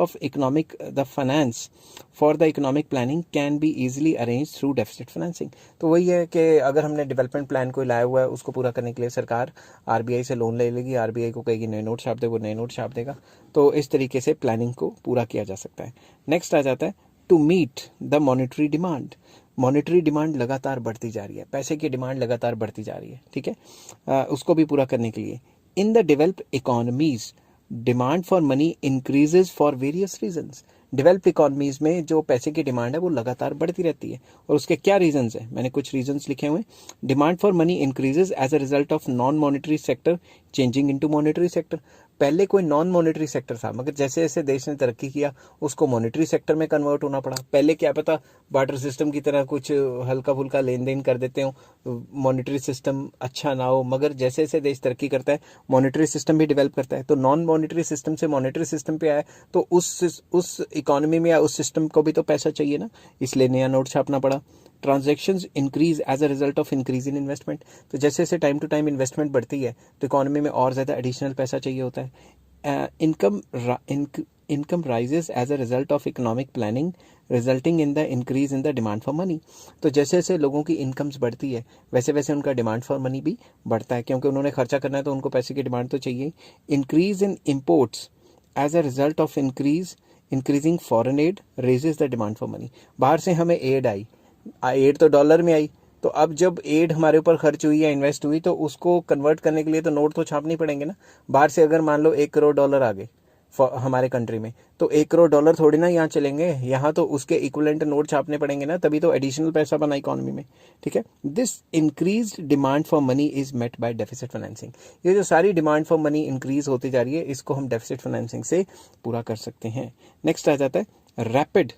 for the economic planning can be easily arrange through deficit financing. तो वही है कि अगर हमने डेवलपमेंट प्लान को लाया हुआ है उसको पूरा करने के लिए सरकार आरबीआई से लोन ले लेगी, आरबीआई को कहेगी नए नोट छाप दे, वो नए नोट छाप देगा। तो इस तरीके से प्लानिंग को पूरा किया जा सकता है। नेक्स्ट आ जाता है to meet the monetary demand. Monetary demand लगातार बढ़ती जा रही है, पैसे की डिमांड लगातार बढ़ती जा रही है। ठीक है, उसको भी पूरा करने के लिए in the developed economies demand for money increases for various reasons. Develop economies में जो पैसे की डिमांड है वो लगातार बढ़ती रहती है, और उसके क्या रीजंस है, मैंने कुछ रीजंस लिखे हुए। Demand for money increases as a result of non monetary sector changing into monetary sector. पहले कोई नॉन मॉनेटरी सेक्टर था, मगर जैसे जैसे देश ने तरक्की किया उसको मॉनेटरी सेक्टर में कन्वर्ट होना पड़ा। पहले क्या पता बार्टर सिस्टम की तरह कुछ हल्का फुल्का लेन देन कर देते हो, मॉनेटरी सिस्टम अच्छा ना हो, मगर जैसे जैसे देश तरक्की करता है मॉनेटरी सिस्टम भी डेवलप करता है। तो नॉन मॉनेटरी सिस्टम से मॉनेटरी सिस्टम पे आया, तो उस इकोनॉमी में या उस सिस्टम को भी तो पैसा चाहिए ना, इसलिए नया नोट छापना पड़ा। Transactions increase as a result of increase in investment. तो जैसे जैसे टाइम टू टाइम इन्वेस्टमेंट बढ़ती है तो इकोनॉमी में और ज़्यादा एडिशनल पैसा चाहिए होता है। Income rises as a result of economic planning resulting in the increase in the demand for money. तो जैसे जैसे लोगों की इनकम्स बढ़ती है वैसे वैसे उनका डिमांड फॉर मनी भी बढ़ता है, क्योंकि उन्होंने खर्चा करना है तो उनको पैसे की डिमांड तो चाहिए। Increase in imports as a result of increasing foreign aid raises the demand for money. बाहर से हमें एड आई, एड तो डॉलर में आई, तो अब जब एड हमारे ऊपर खर्च हुई या इन्वेस्ट हुई तो उसको कन्वर्ट करने के लिए तो नोट तो छापने पड़ेंगे ना। बाहर से अगर मान लो 1 करोड़ डॉलर आ गए हमारे कंट्री में, तो 1 करोड़ डॉलर थोड़ी ना यहाँ चलेंगे, यहाँ तो उसके इक्विवेलेंट नोट छापने पड़ेंगे ना, तभी तो एडिशनल पैसा बना इकोनॉमी में। ठीक है, this increase demand for money is met by deficit financing. ये जो सारी डिमांड फॉर मनी इंक्रीज होती जा रही है इसको हम डेफिसिट फाइनेंसिंग से पूरा कर सकते हैं। नेक्स्ट आ जाता है रैपिड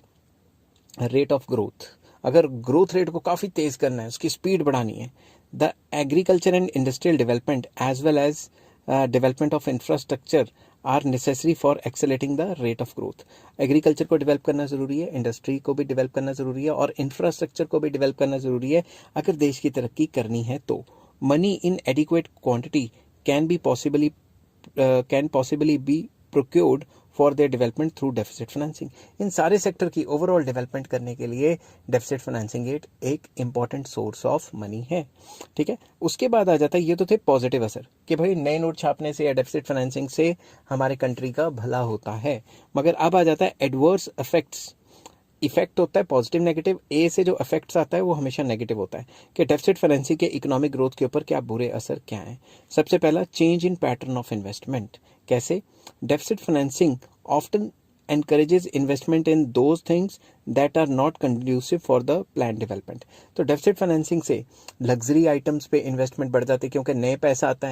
रेट ऑफ ग्रोथ। अगर ग्रोथ रेट को काफ़ी तेज़ करना है, उसकी स्पीड बढ़ानी है, the agriculture and industrial development as well as development of infrastructure are necessary for accelerating the rate of growth. Agriculture को डेवलप करना ज़रूरी है, इंडस्ट्री को भी डेवलप करना ज़रूरी है और इंफ्रास्ट्रक्चर को भी डेवलप करना ज़रूरी है अगर देश की तरक्की करनी है तो। Money in adequate quantity can possibly be procured for their development through deficit financing. इन सारे सेक्टर की ओवरऑल डेवलपमेंट करने के लिए डेफिसिट फाइनेंसिंग एक इंपॉर्टेंट सोर्स ऑफ मनी है। ठीक है, उसके बाद आ जाता है, ये तो थे पॉजिटिव असर कि भाई नए नोट छापने से या डेफिसिट फाइनेंसिंग से हमारे कंट्री का भला होता है, मगर अब आ जाता है एडवर्स इफेक्ट्स। इफेक्ट होता है पॉजिटिव नेगेटिव, ए से जो इफेक्ट्स आता है वो हमेशा नेगेटिव होता है कि डेफिसिट फाइनेंसिंग के इकोनॉमिक ग्रोथ के ऊपर क्या बुरे असर क्या हैं। सबसे पहला, change in pattern of investment. कैसे? Deficit financing often encourages investment in those things that are not conducive for the planned development। तो डेफिसिट फाइनेंसिंग से लग्जरी आइटम्स पे इन्वेस्टमेंट बढ़ जाती है, क्योंकि नया पैसा आता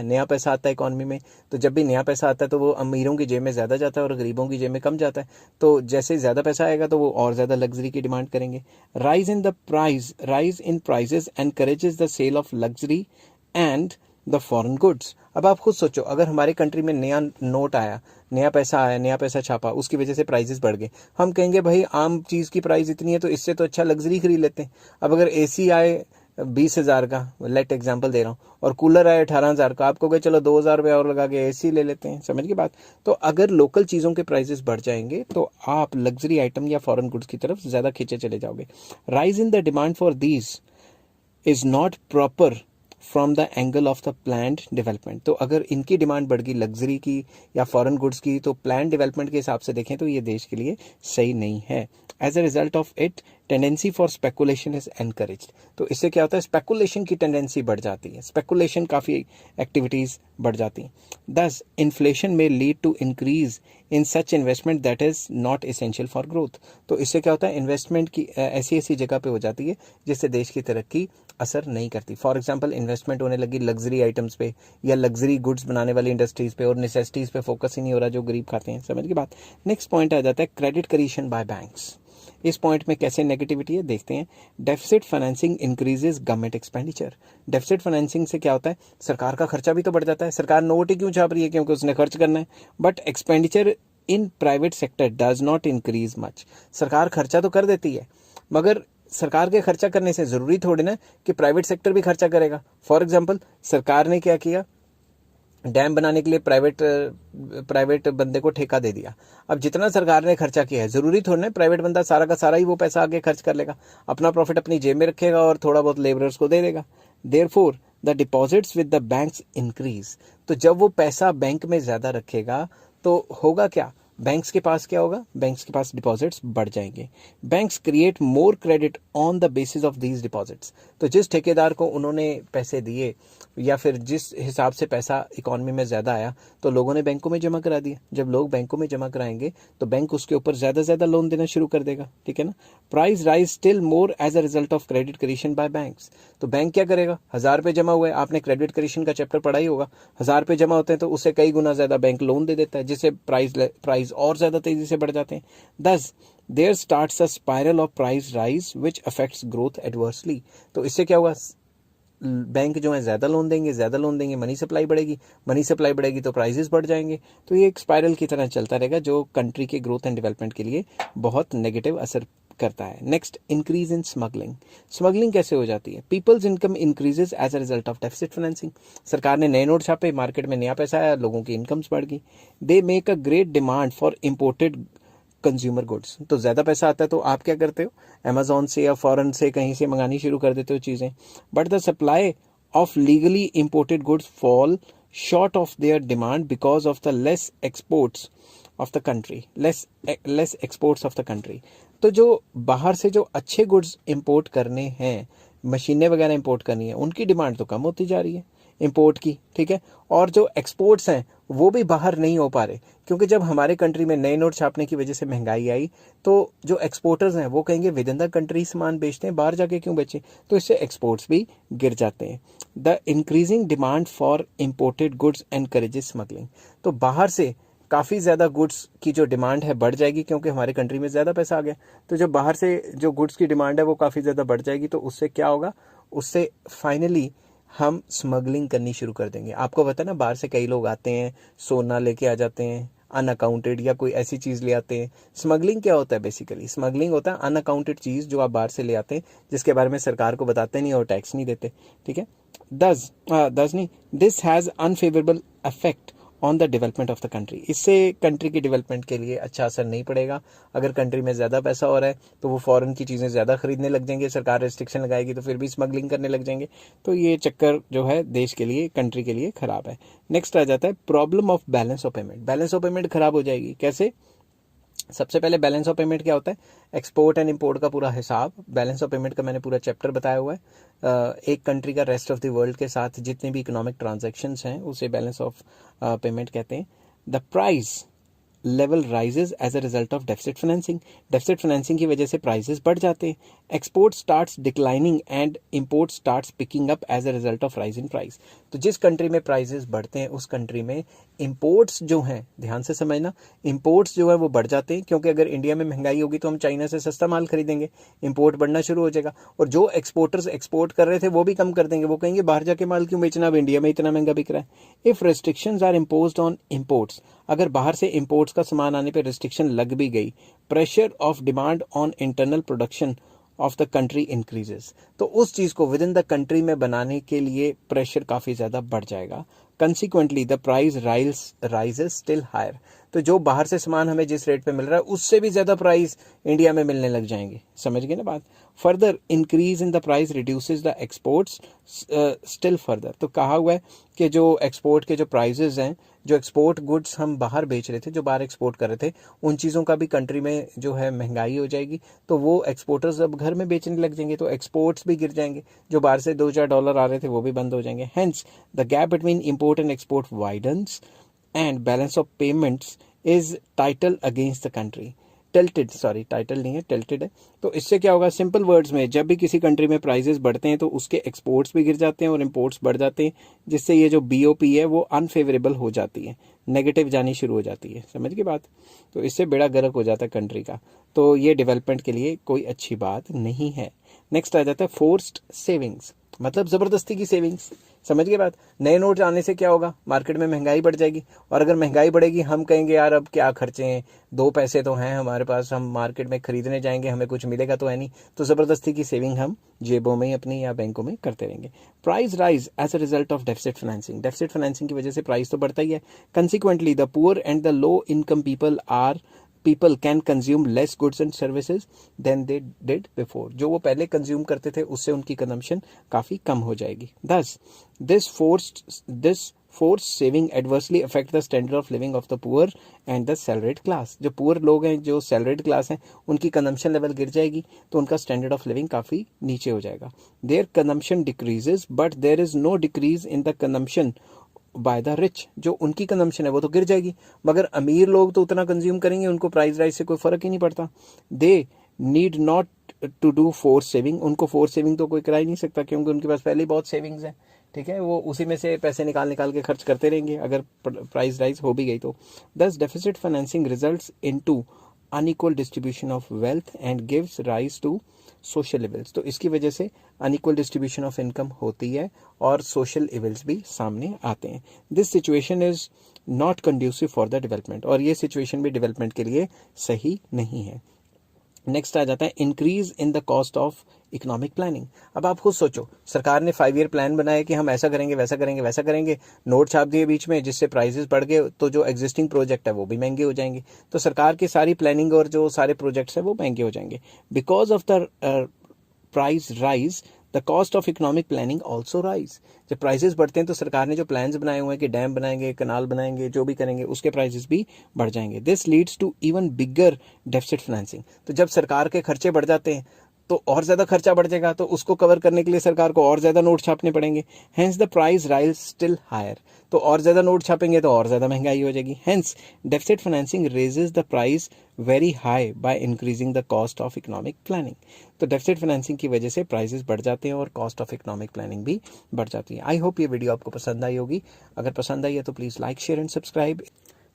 है इकोनॉमी में। तो जब भी नया पैसा आता है तो वो अमीरों की जेब में ज़्यादा जाता है और गरीबों की जेब में कम जाता है। तो जैसे ज़्यादा पैसा आएगा तो वो और ज़्यादा लग्जरी की डिमांड करेंगे। Rise in prices encourages the sale of luxury and the foreign goods. अब आप खुद सोचो, अगर हमारी कंट्री में नया नोट आया, नया पैसा छापा, उसकी वजह से प्राइसेस बढ़ गए, हम कहेंगे भाई आम चीज़ की प्राइस इतनी है तो इससे तो अच्छा लग्जरी खरीद लेते हैं। अब अगर एसी आए 20,000 का, लेट एग्जांपल दे रहा हूँ, और कूलर आए 18,000 का, आपको कहे चलो 2,000 रुपये और लगा के एसी ले लेते हैं। समझ की बात? तो अगर लोकल चीज़ों के प्राइसेस बढ़ जाएंगे तो आप लग्जरी आइटम या फॉरेन गुड्स की तरफ ज़्यादा खींचे चले जाओगे। Rise in the demand for these is not proper from the angle of the planned development. तो अगर इनकी डिमांड बढ़ गई लग्जरी की या फॉरेन गुड्स की, तो प्लान डेवलपमेंट के हिसाब से देखें तो ये देश के लिए सही नहीं है। As a result of it tendency for speculation is encouraged. तो इससे क्या होता है, स्पेकुलेशन की टेंडेंसी बढ़ जाती है, स्पेकुलेशन काफ़ी एक्टिविटीज़ बढ़ जाती हैं। दस इन्फ्लेशन में lead to increase in such investment that is not essential for growth. तो इससे क्या होता है, इन्वेस्टमेंट की ऐसी जगह पे हो जाती है जिससे देश की तरक्की असर नहीं करती। फॉर एग्जांपल, इन्वेस्टमेंट होने लगी लग्जरी आइटम्स पे या लग्जरी गुड्स बनाने वाली इंडस्ट्रीज़ पे और नेसेसिटीज़ पे फोकस ही नहीं हो रहा जो गरीब खाते हैं। समझ की बात? नेक्स्ट पॉइंट आ जाता है क्रेडिट क्रिएशन बाय बैंक्स। इस पॉइंट में कैसे नेगेटिविटी है देखते हैं। Deficit financing increases government expenditure. Deficit financing से क्या होता है, सरकार का खर्चा भी तो बढ़ जाता है। सरकार नोट ही क्यों छाप रही है, क्योंकि उसने खर्च करना है। But expenditure in private sector does not increase much. सरकार खर्चा तो कर देती है, मगर सरकार के खर्चा करने से ज़रूरी थोड़ी ना कि प्राइवेट सेक्टर भी खर्चा करेगा। फॉर एग्जांपल, सरकार ने क्या किया, डैम बनाने के लिए प्राइवेट बंदे को ठेका दे दिया। अब जितना सरकार ने खर्चा किया है, ज़रूरी थोड़ा ना प्राइवेट बंदा सारा का सारा ही वो पैसा आगे खर्च कर लेगा, अपना प्रॉफिट अपनी जेब में रखेगा और थोड़ा बहुत लेबरर्स को दे देगा। Therefore the deposits with the banks increase. तो जब वो पैसा बैंक में ज़्यादा रखेगा तो होगा क्या, बैंक्स के पास क्या होगा, बैंक्स के पास डिपॉजिट्स बढ़ जाएंगे। Banks create more credit on the basis of these deposits. तो जिस ठेकेदार को उन्होंने पैसे दिए या फिर जिस हिसाब से पैसा इकोनॉमी में ज़्यादा आया तो लोगों ने बैंकों में जमा करा दिया। जब लोग बैंकों में जमा कराएंगे तो बैंक उसके ऊपर ज़्यादा लोन देना शुरू कर देगा, ठीक है ना। Price rise still more as a result of credit creation by banks. तो बैंक क्या करेगा, 1000 रुपये जमा हुए, आपने क्रेडिट क्रिएशन का चैप्टर पढ़ा ही होगा, 1000 रुपये जमा होते हैं तो उससे कई गुना ज़्यादा बैंक लोन दे देता है, जिससे प्राइस और ज़्यादा तेज़ी से बढ़ जाते हैं। Thus there starts a spiral of price rise which affects growth adversely. तो इससे क्या होगा, बैंक जो है ज़्यादा लोन देंगे, मनी सप्लाई बढ़ेगी तो प्राइसेस बढ़ जाएंगे। तो ये एक स्पाइरल की तरह चलता रहेगा जो कंट्री के ग्रोथ एंड डेवलपमेंट के लिए बहुत नेगेटिव असर करता है। नेक्स्ट, इंक्रीज इन स्मगलिंग कैसे हो जाती है? People's income increases as a result of deficit financing. सरकार ने नए नोट छापे, मार्केट में नया पैसा आया, लोगों की इनकम्स बढ़ गई। They make a great demand for imported consumer goods. तो ज़्यादा पैसा आता है तो आप क्या करते हो, अमेजोन से या फॉरेन से कहीं से मंगानी शुरू कर देते हो चीज़ें। But the supply of legally imported goods fall short of their demand because of the less exports of the country. तो जो बाहर से जो अच्छे गुड्स इंपोर्ट करने हैं, मशीनें वगैरह इंपोर्ट करनी है, उनकी डिमांड तो कम होती जा रही है इंपोर्ट की, ठीक है। और जो एक्सपोर्ट्स हैं वो भी बाहर नहीं हो पा रहे, क्योंकि जब हमारे कंट्री में नए नोट छापने की वजह से महंगाई आई तो जो एक्सपोर्टर्स हैं वो कहेंगे विद इन द कंट्री सामान बेचते हैं, बाहर जाके क्यों बेचें, तो इससे एक्सपोर्ट्स भी गिर जाते हैं। The increasing demand for imported goods encourages smuggling. तो बाहर से काफ़ी ज़्यादा गुड्स की जो डिमांड है बढ़ जाएगी, क्योंकि हमारे कंट्री में ज़्यादा पैसा आ गया। तो जो बाहर से जो गुड्स की डिमांड है वो काफ़ी ज़्यादा बढ़ जाएगी, तो उससे क्या होगा, उससे फाइनली हम स्मगलिंग करनी शुरू कर देंगे। आपको पता है ना, बाहर से कई लोग आते हैं, सोना लेके आ जाते हैं अनअकाउंटेड, या कोई ऐसी चीज़ ले आते हैं। स्मगलिंग क्या होता है? बेसिकली स्मगलिंग होता है अनअकाउंटेड चीज़ जो आप बाहर से ले आते हैं, जिसके बारे में सरकार को बताते नहीं और टैक्स नहीं देते, ठीक है। This has unfavourable affect on the development of the country. इससे कंट्री की डेवलपमेंट के लिए अच्छा असर नहीं पड़ेगा। अगर कंट्री में ज़्यादा पैसा हो रहा है तो वो फॉरेन की चीज़ें ज़्यादा खरीदने लग जाएंगे, सरकार रिस्ट्रिक्शन लगाएगी तो फिर भी स्मगलिंग करने लग जाएंगे। तो ये चक्कर जो है देश के लिए, कंट्री के लिए ख़राब है। नेक्स्ट आ जाता है problem of balance of payment. Balance of payment खराब हो जाएगी कैसे? सबसे पहले बैलेंस ऑफ पेमेंट क्या होता है? एक्सपोर्ट एंड इंपोर्ट का पूरा हिसाब। बैलेंस ऑफ पेमेंट का मैंने पूरा चैप्टर बताया हुआ है। एक कंट्री का रेस्ट ऑफ द वर्ल्ड के साथ जितने भी इकोनॉमिक ट्रांजैक्शंस हैं उसे बैलेंस ऑफ पेमेंट कहते हैं। The price level raises as a result of deficit financing. Deficit financing की वजह से प्राइसेस बढ़ जाते हैं। Export starts declining and import starts picking up as a result of rise in price. तो जिस कंट्री में प्राइसेस बढ़ते हैं उस कंट्री में इंपोर्ट्स जो हैं, ध्यान से समझना, इंपोर्ट्स जो है वो बढ़ जाते हैं, क्योंकि अगर इंडिया में महंगाई होगी तो हम चाइना से सस्ता माल खरीदेंगे, इंपोर्ट बढ़ना शुरू हो जाएगा। और जो एक्सपोर्टर्स एक्सपोर्ट कर रहे थे वो भी कम कर देंगे, वो कहेंगे बाहर जाके माल क्यों बेचना, अब इंडिया में इतना महंगा बिक रहा है। If restrictions are imposed on imports, अगर बाहर से इंपोर्ट्स का सामान आने पे रिस्ट्रिक्शन लग भी गई, pressure of demand on internal production of the country increases. तो उस चीज को विद इन द कंट्री में बनाने के लिए प्रेशर काफी ज्यादा बढ़ जाएगा। Consequently the price rises still higher. तो जो बाहर से सामान हमें जिस रेट पे मिल रहा है उससे भी ज्यादा प्राइस इंडिया में मिलने लग जाएंगे। समझ गए ना बात? Further increase in the price reduces the exports still further. तो कहा हुआ है कि जो एक्सपोर्ट के जो प्राइजेस हैं, जो एक्सपोर्ट गुड्स हम बाहर बेच रहे थे, जो बाहर एक्सपोर्ट कर रहे थे, उन चीज़ों का भी कंट्री में जो है महंगाई हो जाएगी, तो वो एक्सपोर्टर्स अब घर में बेचने लग जाएंगे, तो एक्सपोर्ट्स भी गिर जाएंगे। जो बाहर से $2-4 आ रहे थे वो भी बंद हो जाएंगे। Hence the gap between import and export widens and balance of payments is title against the country. Title नहीं है, टिल्टेड है। तो इससे क्या होगा, सिंपल वर्ड्स में, जब भी किसी कंट्री में प्राइसेस बढ़ते हैं तो उसके एक्सपोर्ट्स भी गिर जाते हैं और इंपोर्ट्स बढ़ जाते हैं, जिससे ये जो बीओपी है वो अनफेवरेबल हो जाती है, नेगेटिव जानी शुरू हो जाती है। समझ गए बात? तो इससे बेड़ा गर्क हो जाता है कंट्री का। तो ये डेवलपमेंट के लिए कोई अच्छी बात नहीं है। नेक्स्ट आ जाता है फोर्स्ड सेविंग्स, मतलब जबरदस्ती की सेविंग्स। समझ गए बात? नए नोट आने से क्या होगा, मार्केट में महंगाई बढ़ जाएगी, और अगर महंगाई बढ़ेगी हम कहेंगे यार अब क्या खर्चे हैं, 2 पैसे तो हैं हमारे पास, हम मार्केट में खरीदने जाएंगे, हमें कुछ मिलेगा तो है नहीं, तो ज़बरदस्ती की सेविंग हम जेबों में अपनी या बैंकों में करते रहेंगे। Price rise as a result of deficit financing. Deficit financing की वजह से प्राइस तो बढ़ता ही है। Consequently the poor and the low income people can consume less goods and services than they did before। जो वो पहले कंज्यूम करते थे उससे उनकी कंजम्पशन काफ़ी कम हो जाएगी। Thus, this force saving adversely affect the standard of living of the poor and the salaried class. जो पुअर लोग हैं, जो सैलरीड क्लास हैं, उनकी कंजम्पशन लेवल गिर जाएगी तो उनका स्टैंडर्ड ऑफ लिविंग काफ़ी नीचे हो जाएगा। Their consumption decreases but there is no decrease in the consumption by the rich. जो उनकी कंजम्पशन है वो तो गिर जाएगी, मगर अमीर लोग तो उतना कंज्यूम करेंगे, उनको प्राइस राइज से कोई फर्क ही नहीं पड़ता। They need not to do force saving. उनको फोर्स सेविंग तो कोई करा ही नहीं सकता, क्योंकि उनके पास पहले ही बहुत सेविंग्स है। ठीक है, वो उसी में से पैसे निकाल निकाल के खर्च करते रहेंगे अगर प्राइस राइज हो भी गई तो। Thus deficit financing results into unequal distribution of wealth and gives rise to social evils. तो इसकी वजह से अनइक्वल डिस्ट्रीब्यूशन ऑफ इनकम होती है और सोशल इविल्स भी सामने आते हैं। This situation is not conducive for the development. और ये सिचुएशन भी डेवलपमेंट के लिए सही नहीं है। नेक्स्ट आ जाता है increase in the cost of economic planning. अब आप खुद सोचो, सरकार ने 5 ईयर प्लान बनाया कि हम ऐसा करेंगे, वैसा करेंगे, वैसा करेंगे, नोट छाप दिए बीच में, जिससे प्राइसेस बढ़ गए तो जो एग्जिस्टिंग प्रोजेक्ट है वो भी महंगे हो जाएंगे। तो सरकार की सारी प्लानिंग और जो सारे प्रोजेक्ट्स है वो महंगे हो जाएंगे। Because of the price rise the cost of economic planning also rise. जब प्राइसेस बढ़ते हैं तो सरकार ने जो प्लान्स बनाए हुए हैं कि डैम बनाएंगे, कनाल बनाएंगे, जो भी करेंगे, उसके प्राइसेस भी बढ़ जाएंगे। This leads to even bigger deficit financing. तो जब सरकार के खर्चे बढ़ जाते हैं तो और ज्यादा खर्चा बढ़ जाएगा, तो उसको कवर करने के लिए सरकार को और ज्यादा नोट छापने पड़ेंगे। Hence the price rise still higher. तो और ज्यादा नोट छापेंगे तो और ज्यादा महंगाई हो जाएगी। Hence deficit financing raises the price very high bye increasing the cost of economic planning. तो डेफिसिट फाइनेंसिंग की वजह से प्राइसेस बढ़ जाते हैं और कॉस्ट ऑफ इकोनॉमिक प्लानिंग भी बढ़ जाती है। आई होप ये वीडियो आपको पसंद आई होगी। अगर पसंद आई है तो please like, share and subscribe.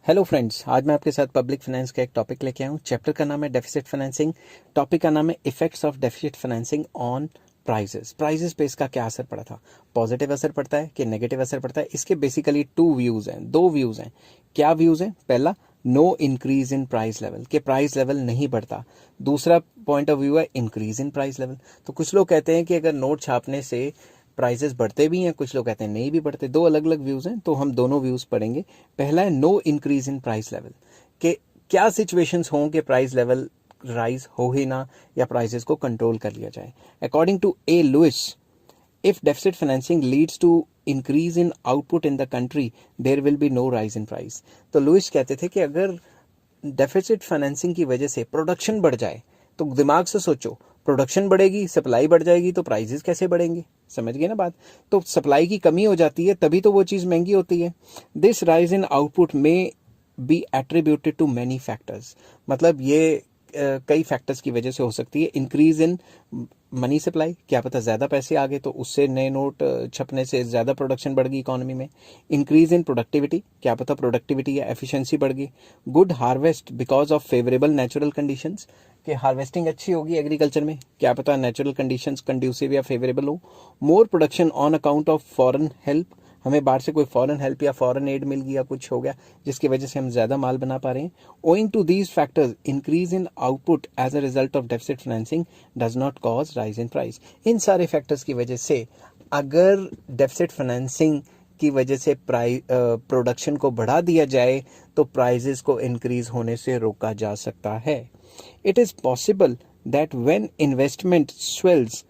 Hello friends, आज मैं आपके साथ पब्लिक फाइनेंस का एक टॉपिक लेके आया हूँ। चैप्टर का नाम है डेफिसिट फाइनेंसिंग, टॉपिक का नाम है effects of deficit financing on prices. Prices पे इसका क्या असर पड़ा था, पॉजिटिव असर पड़ता है कि नेगेटिव असर पड़ता है। इसके बेसिकली 2 व्यूज हैं, 2 व्यूज हैं। क्या व्यूज हैं? पहला, no increase in price level, के प्राइस लेवल नहीं बढ़ता। दूसरा पॉइंट ऑफ व्यू है इंक्रीज इन प्राइस लेवल। तो कुछ लोग कहते हैं कि अगर नोट छापने से प्राइसेस बढ़ते भी हैं, कुछ लोग कहते हैं नहीं भी बढ़ते। 2 अलग अलग व्यूज हैं, तो हम दोनों व्यूज पढ़ेंगे। पहला है no increase in price level, कि क्या सिचुएशंस हों कि प्राइस लेवल राइज हो ही ना, या प्राइसेस को कंट्रोल कर लिया जाए। According to A Lewis, if deficit financing leads to increase in output in the country there will be no rise in price. तो लुइस कहते थे कि अगर डेफिसिट फाइनेंसिंग की वजह से प्रोडक्शन बढ़ जाए, तो दिमाग से सोचो, प्रोडक्शन बढ़ेगी, सप्लाई बढ़ जाएगी, तो प्राइसेस कैसे बढ़ेंगे? समझ गए ना बात? तो सप्लाई की कमी हो जाती है, तभी तो वो चीज महंगी होती है। This rise in output may be attributed to many factors. मतलब ये कई फैक्टर्स की वजह से हो सकती है। इंक्रीज इन मनी सप्लाई, क्या पता ज्यादा पैसे आ गए तो उससे नए नोट छपने से ज्यादा प्रोडक्शन बढ़ गई इकोनॉमी में। इंक्रीज इन प्रोडक्टिविटी, क्या पता प्रोडक्टिविटी या एफिशिएंसी बढ़ गई। Good harvest because of favourable natural conditions, कि हार्वेस्टिंग अच्छी होगी एग्रीकल्चर में, क्या पता नेचुरल कंडीशंस कंड्यूसिव या फेवरेबल हो। More production on account of foreign help, हमें बाहर से कोई फॉरेन हेल्प या फॉरेन एड मिल गया, कुछ हो गया जिसकी वजह से हम ज्यादा माल बना पा रहे हैं। Owing to these factors increase in output as a result of deficit financing does not cause rise in price. इन सारे फैक्टर्स की वजह से अगर डेफिसिट फाइनेंसिंग की वजह से प्रोडक्शन को बढ़ा दिया जाए तो प्राइजेस को इंक्रीज होने से रोका जा सकता है। It is possible that when investment swells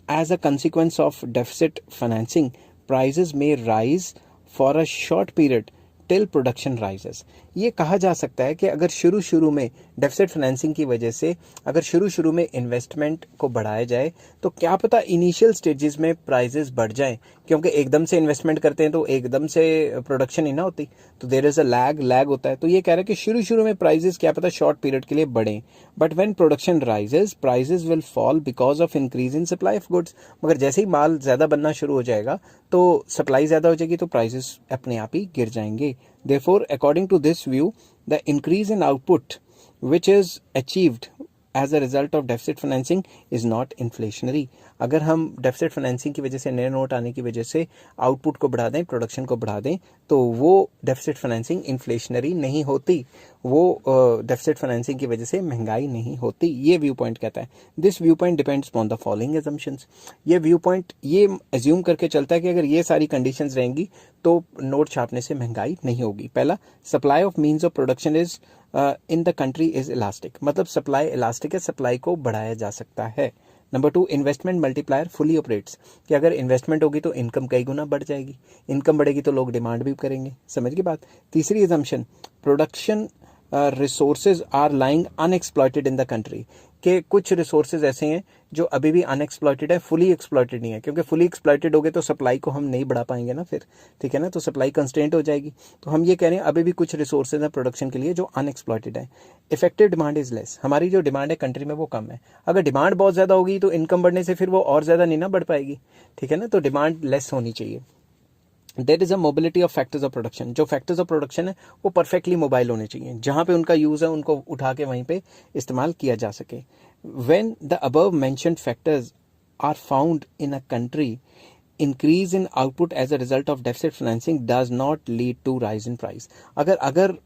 as a consequence of deficit financing, prices may rise for a short period till production rises। ये कहा जा सकता है कि अगर शुरू में डेफिसिट फाइनेंसिंग की वजह से अगर शुरू में इन्वेस्टमेंट को बढ़ाया जाए तो क्या पता इनिशियल स्टेजेस में प्राइसेस बढ़ जाएं, क्योंकि एकदम से इन्वेस्टमेंट करते हैं तो एकदम से प्रोडक्शन ही ना होती, तो देयर इज अ लैग होता है। तो ये कह रहा है कि शुरू में प्राइसेस क्या पता शॉर्ट पीरियड के लिए बढ़ें, but when production rises prices will fall because of increase in supply of goods. मगर जैसे ही माल ज्यादा बनना शुरू हो जाएगा तो सप्लाई ज्यादा हो जाएगी, तो प्राइसेस अपने आप ही गिर जाएंगे। Therefore, according to this view, the increase in output which is achieved as a result of deficit financing is not inflationary। अगर हम डेफिसिट फाइनेंसिंग की वजह से, नए नोट आने की वजह से आउटपुट को बढ़ा दें, प्रोडक्शन को बढ़ा दें, तो वो डेफिसिट फाइनेंसिंग इन्फ्लेशनरी नहीं होती, वो डेफिसिट फाइनेंसिंग की वजह से महंगाई नहीं होती। ये व्यू पॉइंट कहता है। This view point depends on the following assumptions. ये व्यू पॉइंट ये एज्यूम करके चलता है कि अगर ये सारी कंडीशंस रहेंगी तो नोट छापने से महंगाई नहीं होगी। पहला, supply of means of production is in the country is elastic, मतलब सप्लाई इलास्टिक है, सप्लाई को बढ़ाया जा सकता है। Number 2, investment multiplier fully operates, कि अगर इन्वेस्टमेंट होगी तो इनकम कई गुना बढ़ जाएगी, इनकम बढ़ेगी तो लोग डिमांड भी करेंगे। समझ की बात। तीसरी assumption, production resources are lying unexploited in the country, के कुछ रिसोर्सेज ऐसे हैं जो अभी भी अनएक्सप्लॉयटेड है, फुली एक्सप्लॉयटेड नहीं है, क्योंकि फुली एक्सप्लॉयटेड हो गए तो सप्लाई को हम नहीं बढ़ा पाएंगे ना फिर, ठीक है ना, तो सप्लाई कंस्ट्रेंट हो जाएगी। तो हम ये कह रहे हैं अभी भी कुछ रिसोर्सेज हैं प्रोडक्शन के लिए जो अनएक्सप्लॉयटेड है। इफेक्टिव डिमांड इज लेस, हमारी जो डिमांड है कंट्री में वो कम है। अगर डिमांड बहुत ज़्यादा होगी तो इनकम बढ़ने से फिर वो और ज़्यादा नहीं ना बढ़ पाएगी, ठीक है ना, तो डिमांड लेस होनी चाहिए। There is a mobility of factors of production, जो फैक्टर्स ऑफ प्रोडक्शन है वो परफेक्टली मोबाइल होने चाहिए, जहाँ पे उनका यूज़ है उनको उठा के वहीं पे इस्तेमाल किया जा सके। When the above mentioned factors are found in a country, increase in output as a result of deficit financing does not lead to rise in price। अगर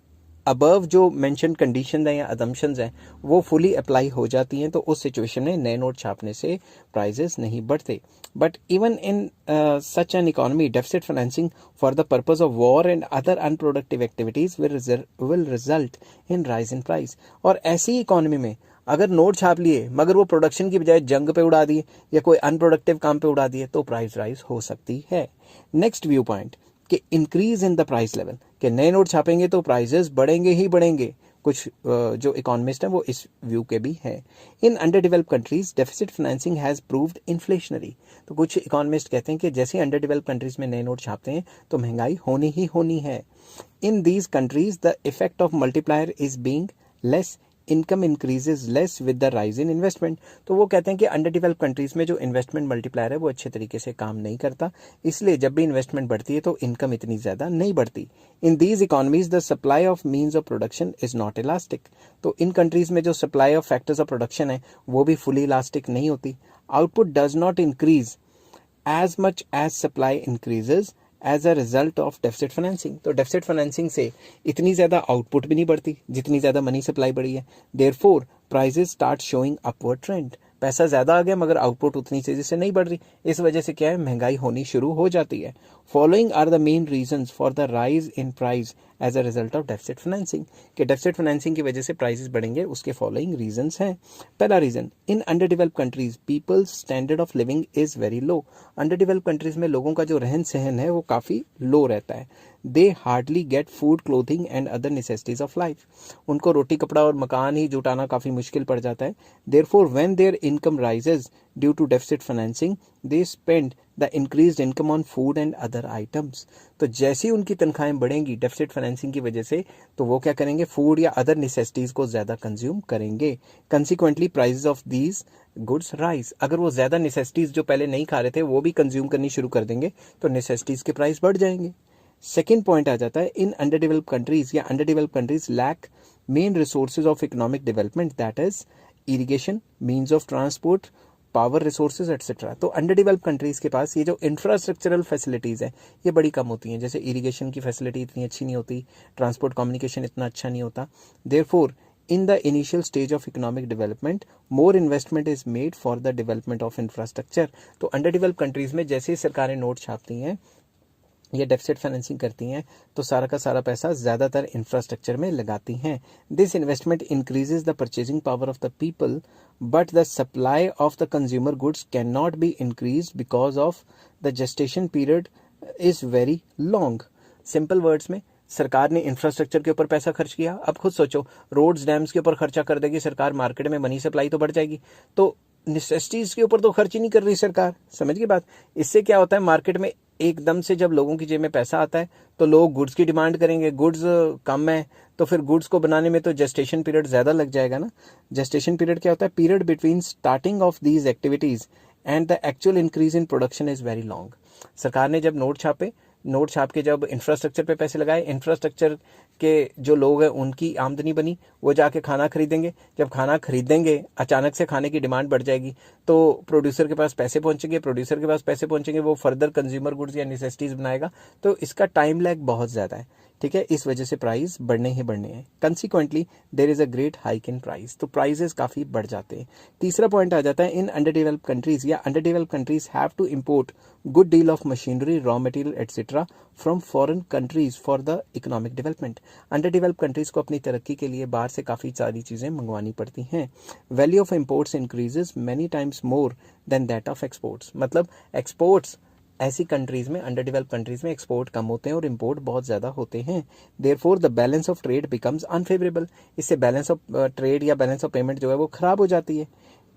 अबव जो मेंशन कंडीशन है या अजम्पशंस हैं वो फुली अप्लाई हो जाती हैं तो उस सिचुएशन में नए नोट छापने से प्राइजेस नहीं बढ़ते। But even in such an economy, deficit financing for the purpose of war and other unproductive activities will result in rise in price. और ऐसी इकोनॉमी में अगर नोट छाप लिए मगर वो प्रोडक्शन की बजाय जंग पे उड़ा दिए या कोई अनप्रोडक्टिव काम पे उड़ा दिए तो प्राइस राइज हो सकती है। नेक्स्ट व्यू पॉइंट, कि increase in the price level, कि नए नोट छापेंगे तो प्राइजेस बढ़ेंगे ही बढ़ेंगे। कुछ जो इकोनॉमिस्ट हैं वो इस व्यू के भी हैं। In under developed countries deficit financing has proved inflationary, तो कुछ इकोनॉमिस्ट कहते हैं कि जैसे अंडर डेवलप्ड कंट्रीज में नए नोट छापते हैं तो महंगाई होनी ही होनी है। इन these countries the effect of multiplier is being less, income increases less with the rise in investment. तो वो कहते हैं कि अंडर डेवलप्ड कंट्रीज में जो इन्वेस्टमेंट मल्टीप्लायर है वो अच्छे तरीके से काम नहीं करता, इसलिए जब भी इन्वेस्टमेंट बढ़ती है तो इनकम इतनी ज़्यादा नहीं बढ़ती। In these economies the supply of means of production is not elastic, तो इन कंट्रीज में जो supply of factors of production है वो भी फुली इलास्टिक नहीं होती। Output does not increase as much as supply increases as a result of deficit financing, तो डेफिसिट फाइनेंसिंग से इतनी ज़्यादा आउटपुट भी नहीं बढ़ती जितनी ज़्यादा मनी सप्लाई बढ़ी है। Therefore prices start showing upward trend, पैसा ज़्यादा आ गया मगर आउटपुट उतनी तेज़ी से नहीं बढ़ रही, इस वजह से क्या है, महंगाई होनी शुरू हो जाती है। Following are the main reasons for the rise in price as a result of deficit financing, कि डेफिसिट फाइनेंसिंग की वजह से प्राइसेस बढ़ेंगे, उसके फॉलोइंग रीजंस हैं। पहला reason, in under developed countries people's standard of living is very low, under developed countries में लोगों का जो रहन सहन है वो काफ़ी लो रहता है। They hardly get food, clothing and other necessities of life, उनको रोटी कपड़ा और मकान ही जुटाना काफ़ी मुश्किल पड़ जाता है। Therefore when their income rises due to deficit financing they spend the increased income on food and other items, तो जैसी उनकी तनख्वाहें बढ़ेंगी डेफिसिट फाइनेंसिंग की वजह से तो वो क्या करेंगे, फूड या अदर नेसेसिटीज को ज़्यादा कंज्यूम करेंगे। Consequently prices of these goods rise, अगर वो ज़्यादा नेसेसिटीज जो पहले नहीं खा रहे थे वो भी कंज्यूम करनी शुरू कर देंगे तो नेसेसिटीज के प्राइस बढ़ जाएंगे। सेकेंड पॉइंट आ जाता है, इन अंडर डेवलप्ड कंट्रीज या under developed countries lack main resources of economic development, that is irrigation, means of transport, power resources etcetera. तो अंडर डेवलप्ड कंट्रीज के पास ये जो इंफ्रास्ट्रक्चरल फैसिलिटीज़ हैं ये बड़ी कम होती हैं, जैसे इरिगेशन की फैसिलिटी इतनी अच्छी नहीं होती, ट्रांसपोर्ट कम्युनिकेशन इतना अच्छा नहीं होता। Therefore in the initial stage of economic development more investment is made for the development of infrastructure। तो अंडर डेवलप्ड कंट्रीज में जैसे ही सरकारें नोट छापती हैं या डेफिसिट फाइनेंसिंग करती हैं तो सारा का सारा पैसा ज़्यादातर इंफ्रास्ट्रक्चर में लगाती हैं। This investment increases the purchasing power of the people but the supply of the consumer goods can not be increase because of the gestation period is very long. Simple words में, सरकार ने infrastructure के ऊपर पैसा खर्च किया, अब खुद सोचो रोड्स डैम्स के ऊपर खर्चा कर देगी सरकार, मार्केट में मनी सप्लाई तो बढ़ जाएगी, तो नेसेसिटीज़ के ऊपर तो खर्च ही नहीं कर रही सरकार। समझ गई बात। इससे क्या होता है, मार्केट में एकदम से जब लोगों की जेब में पैसा आता है तो लोग गुड्स की डिमांड करेंगे, गुड्स कम है तो फिर गुड्स को बनाने में तो जेस्टेशन पीरियड ज़्यादा लग जाएगा ना। जेस्टेशन पीरियड क्या होता है, period between starting of these activities and the actual increase in production is very long. सरकार ने जब नोट छाप के जब इंफ्रास्ट्रक्चर पे पैसे लगाए, इंफ्रास्ट्रक्चर के जो लोग हैं उनकी आमदनी बनी, वो जाके खाना खरीदेंगे, जब खाना खरीदेंगे अचानक से खाने की डिमांड बढ़ जाएगी तो प्रोड्यूसर के पास पैसे पहुंचेंगे, वो फर्दर कंज्यूमर गुड्स या नेसेसिटीज़ बनाएगा, तो इसका टाइम लैग बहुत ज़्यादा है, ठीक है, इस वजह से प्राइस बढ़ने ही बढ़ने हैं। Consequently there is a great hike in price, तो प्राइजेस काफ़ी बढ़ जाते हैं। तीसरा पॉइंट आ जाता है, इन अंडर डेवलप्ड कंट्रीज या under developed countries have to import good deal of machinery, raw material etcetera from foreign countries for the economic development. Under develop countries को अपनी तरक्की के लिए बाहर से काफ़ी सारी चीज़ें मंगवानी पड़ती हैं। Value of imports increases many times more than that of exports. मतलब एक्सपोर्ट्स ऐसी कंट्रीज में, अंडर डेवलप कंट्रीज में एक्सपोर्ट कम होते हैं और इंपोर्ट बहुत ज़्यादा होते हैं। Therefore the balance of trade becomes unfavourable. इससे बैलेंस ऑफ ट्रेड या बैलेंस ऑफ पेमेंट जो है वो खराब हो जाती है।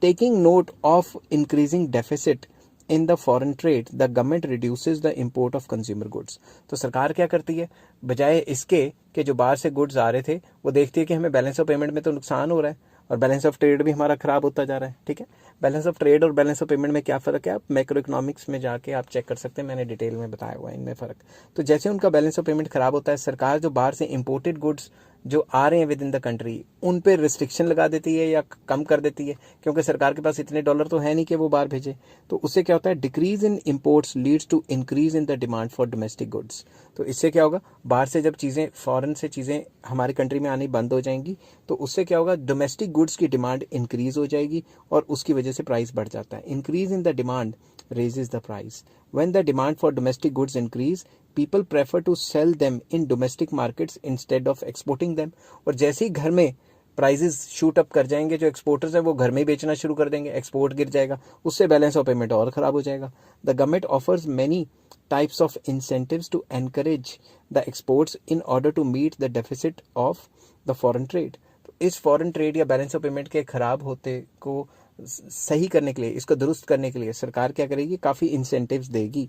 Taking note of increasing deficit in the foreign trade, the government reduces the import of consumer goods. तो सरकार क्या करती है, बजाय इसके कि जो बाहर से गुड्स आ रहे थे वो देखती है कि हमें बैलेंस ऑफ पेमेंट में तो नुकसान हो रहा है और बैलेंस ऑफ ट्रेड भी हमारा खराब होता जा रहा है। ठीक है, बैलेंस ऑफ ट्रेड और बैलेंस ऑफ पेमेंट में क्या फ़र्क है, आप मैक्रो इकोनॉमिक्स में जाके आप चेक कर सकते हैं, मैंने डिटेल में बताया हुआ है इनमें फ़र्क। तो जैसे उनका बैलेंस ऑफ पेमेंट खराब होता है, सरकार जो बाहर से इंपोर्टेड गुड्स जो आ रहे हैं विद इन द कंट्री उन पे रिस्ट्रिक्शन लगा देती है या कम कर देती है, क्योंकि सरकार के पास इतने डॉलर तो है नहीं कि वो बाहर भेजे। तो उससे क्या होता है, decrease in imports leads to increase in the demand for domestic goods. तो इससे क्या होगा, बाहर से जब चीज़ें, फॉरेन से चीज़ें हमारी कंट्री में आनी बंद हो जाएंगी तो उससे क्या होगा, डोमेस्टिक गुड्स की डिमांड इंक्रीज हो जाएगी और उसकी वजह से प्राइस बढ़ जाता है। Increase in the demand raises the price. When the demand for domestic goods increase, people prefer to sell them in domestic markets instead of exporting them. और जैसे ही घर में प्राइजेस शूट अप कर जाएंगे, जो एक्सपोर्टर्स हैं वो घर में ही बेचना शुरू कर देंगे, एक्सपोर्ट गिर जाएगा, उससे बैलेंस ऑफ पेमेंट और ख़राब हो जाएगा। The government offers many types of incentives to encourage the exports in order to meet the deficit of the foreign trade. तो इस फॉरेन ट्रेड या बैलेंस ऑफ पेमेंट के खराब होते को सही करने के लिए, इसको दुरुस्त करने के लिए सरकार क्या करेगी, काफ़ी इंसेंटिव्स देगी।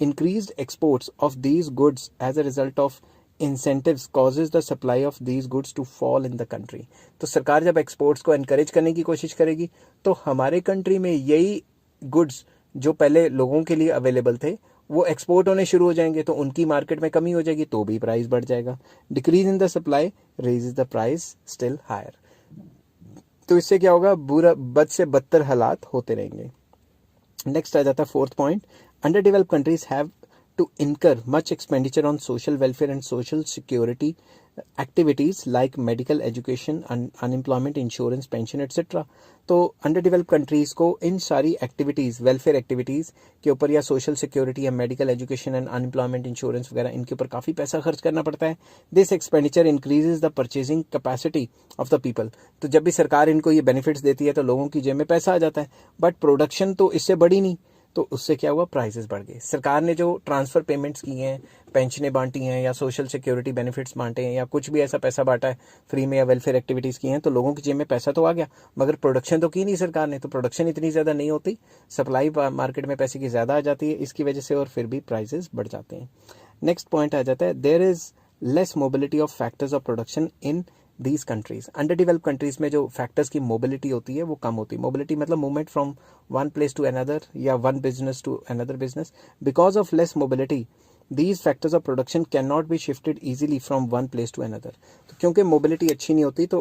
Increased exports of these goods as a result of incentives causes the supply of these goods to fall in the country. तो सरकार जब एक्सपोर्ट्स को एनकरेज करने की कोशिश करेगी तो हमारे कंट्री में यही गुड्स जो पहले लोगों के लिए अवेलेबल थे वो एक्सपोर्ट होने शुरू हो जाएंगे, तो उनकी मार्केट में कमी हो जाएगी तो भी प्राइस बढ़ जाएगा। Decrease in the supply raises the price still higher. तो इससे क्या होगा, बुरा बद से बदतर हालात होते रहेंगे। नेक्स्ट आ जाता है fourth point, under developed countries have to incur much expenditure on social welfare and social security activities like medical education, unemployment insurance, pension etc. तो अंडर डेवलप कंट्रीज को इन सारी एक्टिविटीज़, वेलफेयर एक्टिविटीज़ के ऊपर या social security या medical education and unemployment insurance वगैरह, इनके ऊपर काफ़ी पैसा खर्च करना पड़ता है। This expenditure increases the purchasing capacity of the people. तो जब भी सरकार इनको ये बेनिफिट्स देती है तो लोगों की जेब में पैसा आ जाता है, बट प्रोडक्शन तो इससे बढ़ी नहीं, तो उससे क्या हुआ, प्राइसेस बढ़ गए। सरकार ने जो ट्रांसफ़र पेमेंट्स की हैं, पेंशनें बांटी हैं या सोशल सिक्योरिटी बेनिफिट्स बांटे हैं या कुछ भी ऐसा पैसा बांटा है फ्री में या वेलफेयर एक्टिविटीज़ की हैं, तो लोगों की जेब में पैसा तो आ गया, मगर प्रोडक्शन तो की नहीं सरकार ने। तो प्रोडक्शन इतनी ज़्यादा नहीं होती, सप्लाई मार्केट में पैसे की ज़्यादा आ जाती है इसकी वजह से, और फिर भी प्राइसेस बढ़ जाते हैं। नेक्स्ट पॉइंट आ जाता है, there is less mobility of factors of production in these countries. Under develop countries में जो फैक्टर्स की मोबिलिटी होती है वो कम होती है। मोबिलिटी मतलब movement from one place to another या one business to another business. Because of less mobility these factors of production can not be shifted easily from one place to another. तो क्योंकि mobility अच्छी नहीं होती तो